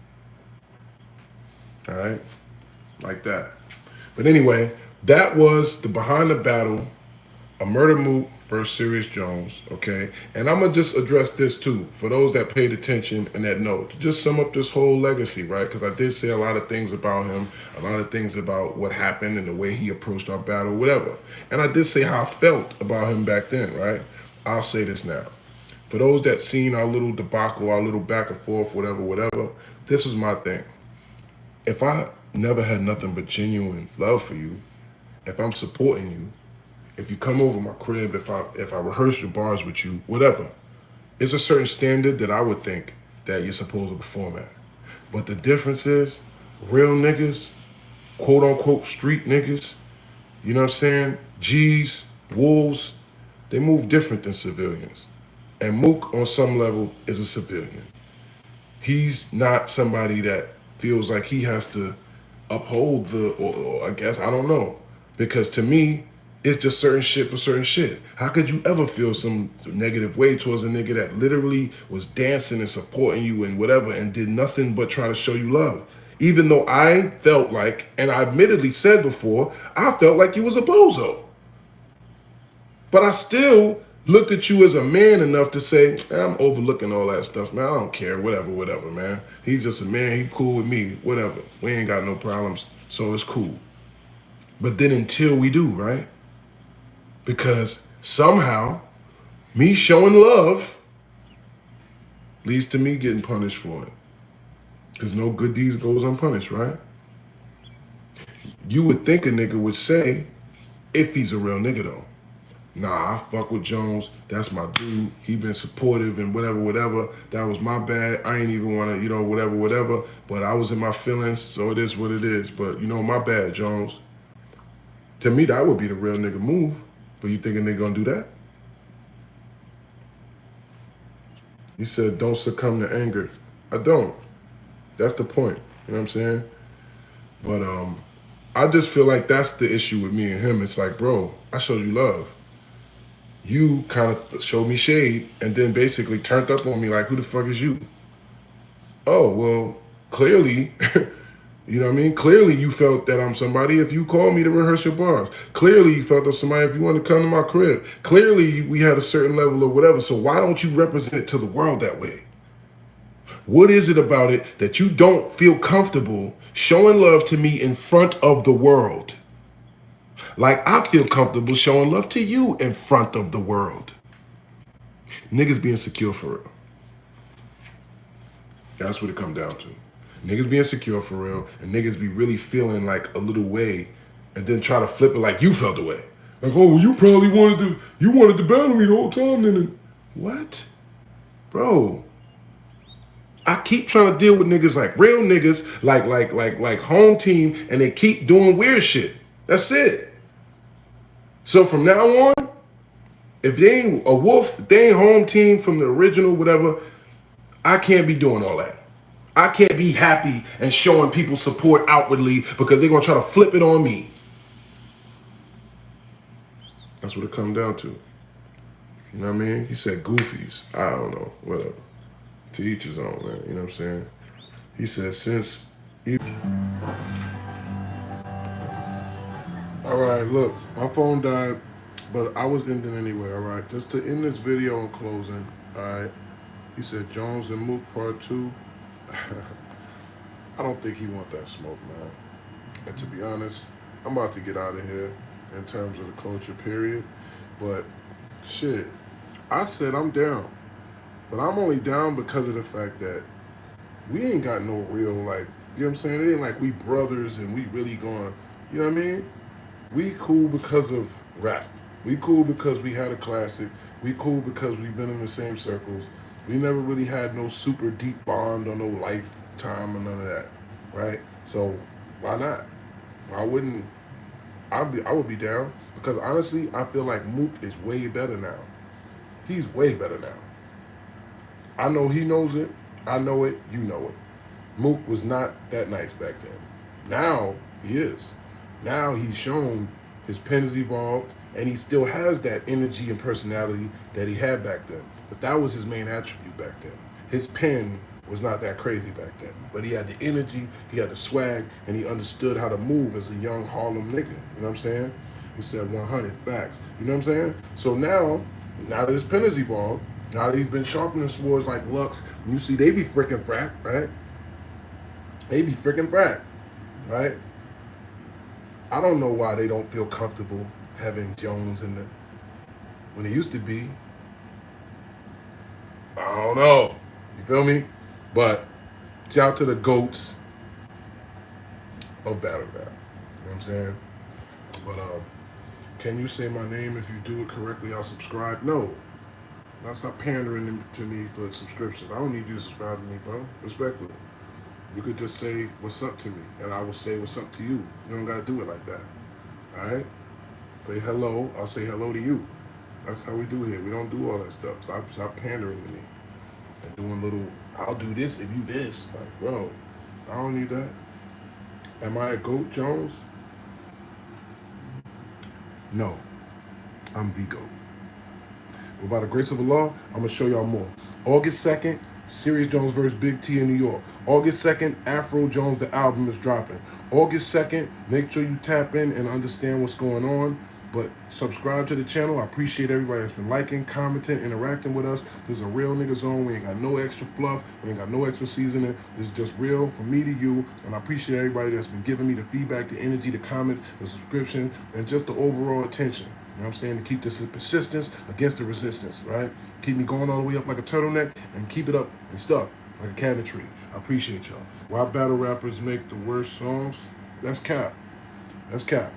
all right? Like that. But anyway, that was the Behind the Battle, a Murder Moo versus Serius Jones, okay? And I'm gonna just address this too, for those that paid attention and that know. To just sum up this whole legacy, right? Because I did say a lot of things about him, a lot of things about what happened and the way he approached our battle, whatever. And I did say how I felt about him back then, right? I'll say this now. For those that seen our little debacle, our little back and forth, whatever, this was my thing. If I never had nothing but genuine love for you, if I'm supporting you, if you come over my crib, if I rehearse your bars with you, whatever, it's a certain standard that I would think that you're supposed to perform at. But the difference is, real niggas, quote unquote street niggas, you know what I'm saying? G's, wolves, they move different than civilians. And Mook, on some level, is a civilian. He's not somebody that feels like he has to uphold or I guess, I don't know. Because to me, it's just certain shit for certain shit. How could you ever feel some negative way towards a nigga that literally was dancing and supporting you and whatever and did nothing but try to show you love? Even though I felt like, and I admittedly said before, I felt like you was a bozo. But I still looked at you as a man enough to say, I'm overlooking all that stuff, man. I don't care, whatever, man. He's just a man, he cool with me, whatever. We ain't got no problems, so it's cool. But then until we do, right? Because somehow, me showing love leads to me getting punished for it. Because no good deeds goes unpunished, right? You would think a nigga would say, if he's a real nigga though, nah, I fuck with Jones, that's my dude, he been supportive and whatever, that was my bad, I ain't even wanna, whatever, but I was in my feelings, so it is what it is, but my bad, Jones. To me, that would be the real nigga move. But you think a nigga gonna do that? He said, don't succumb to anger. I don't. That's the point. You know what I'm saying? But I just feel like that's the issue with me and him. It's like, bro, I showed you love. You kind of showed me shade and then basically turned up on me like, who the fuck is you? Oh, well, clearly, you know what I mean? Clearly you felt that I'm somebody if you called me to rehearse your bars. Clearly you felt I'm somebody if you want to come to my crib. Clearly we had a certain level of whatever, so why don't you represent it to the world that way? What is it about it that you don't feel comfortable showing love to me in front of the world? Like I feel comfortable showing love to you in front of the world. Niggas being secure for real. That's what it come down to. Niggas being secure for real, and niggas be really feeling like a little way, and then try to flip it like you felt the way. Like, oh, well, you probably wanted to battle me the whole time, then. What? Bro. I keep trying to deal with niggas like real niggas, like home team, and they keep doing weird shit. That's it. So from now on, if they ain't a wolf, if they ain't home team from the original, whatever, I can't be doing all that. I can't be happy and showing people support outwardly because they're gonna try to flip it on me. That's what it comes down to. You know what I mean? He said goofies. I don't know, whatever. To each his own, man. You know what I'm saying? He said since... All right, look, my phone died, but I was ending anyway, all right? Just to end this video in closing, all right? He said Jones and Mook part 2. I don't think he want that smoke, man. And to be honest, I'm about to get out of here in terms of the culture, period. But shit, I said I'm down. But I'm only down because of the fact that we ain't got no real, like, you know what I'm saying? It ain't like we brothers and we really going, you know what I mean? We cool because of rap. We cool because we had a classic. We cool because we've been in the same circles. We never really had no super deep bond or no lifetime or none of that, right? So why not? I would be down because honestly, I feel like Mook is way better now. He's way better now. I know he knows it. I know it. You know it. Mook was not that nice back then. Now he is. Now he's shown his pen has evolved and he still has that energy and personality that he had back then. But that was his main attribute back then. His pen was not that crazy back then. But he had the energy, he had the swag, and he understood how to move as a young Harlem nigga. You know what I'm saying? He said 100 facts. You know what I'm saying? So now that his pen is evolved, now that he's been sharpening swords like Lux, you see they be freaking frack, right? They be freaking frack, right? I don't know why they don't feel comfortable having Jones in the when it used to be. I don't know. You feel me? But shout out to the GOATs of battle rap. You know what I'm saying? But can you say my name? If you do it correctly, I'll subscribe. No. Now stop pandering to me for subscriptions. I don't need you to subscribe to me, bro. Respectfully. You could just say what's up to me, and I will say what's up to you. You don't gotta do it like that. Alright? Say hello, I'll say hello to you. That's how we do here. We don't do all that stuff. Stop pandering to me. And doing little, I'll do this if you this. Like, bro, I don't need that. Am I a GOAT, Jones? No. I'm the GOAT. But by the grace of Allah, I'm going to show y'all more. August 2nd, Serius Jones vs. Big T in New York. August 2nd, Afro Jones, the album is dropping. August 2nd, make sure you tap in and understand what's going on. But subscribe to the channel. I appreciate everybody that's been liking, commenting, interacting with us. This is a real nigga zone. We ain't got no extra fluff. We ain't got no extra seasoning. This is just real from me to you. And I appreciate everybody that's been giving me the feedback, the energy, the comments, the subscription, and just the overall attention. You know what I'm saying? To keep this persistence against the resistance, right? Keep me going all the way up like a turtleneck and keep it up and stuck like a cat in a tree. I appreciate y'all. Why battle rappers make the worst songs? That's cap. That's cap.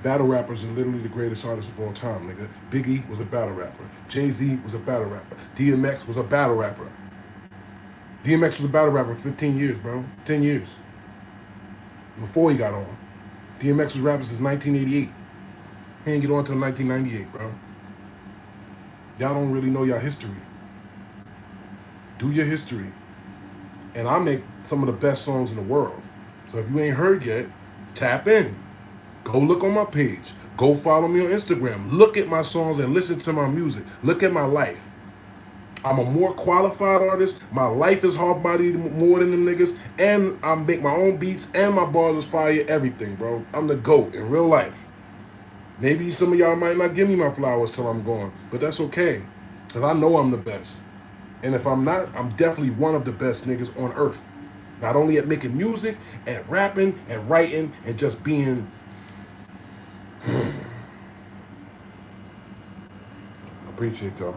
Battle rappers are literally the greatest artists of all time, nigga. Biggie was a battle rapper. Jay-Z was a battle rapper. DMX was a battle rapper. DMX was a battle rapper for 15 years, bro. 10 years. Before he got on. DMX was rapping since 1988. He didn't get on until 1998, bro. Y'all don't really know y'all history. Do your history. And I make some of the best songs in the world. So if you ain't heard yet, tap in. Go look on my page. Go follow me on Instagram. Look at my songs and listen to my music. Look at my life. I'm a more qualified artist. My life is hard-bodied more than them niggas. And I make my own beats and my bars is fire, everything, bro. I'm the GOAT in real life. Maybe some of y'all might not give me my flowers till I'm gone. But that's okay. Because I know I'm the best. And if I'm not, I'm definitely one of the best niggas on earth. Not only at making music, at rapping, and writing, and just being... I appreciate y'all.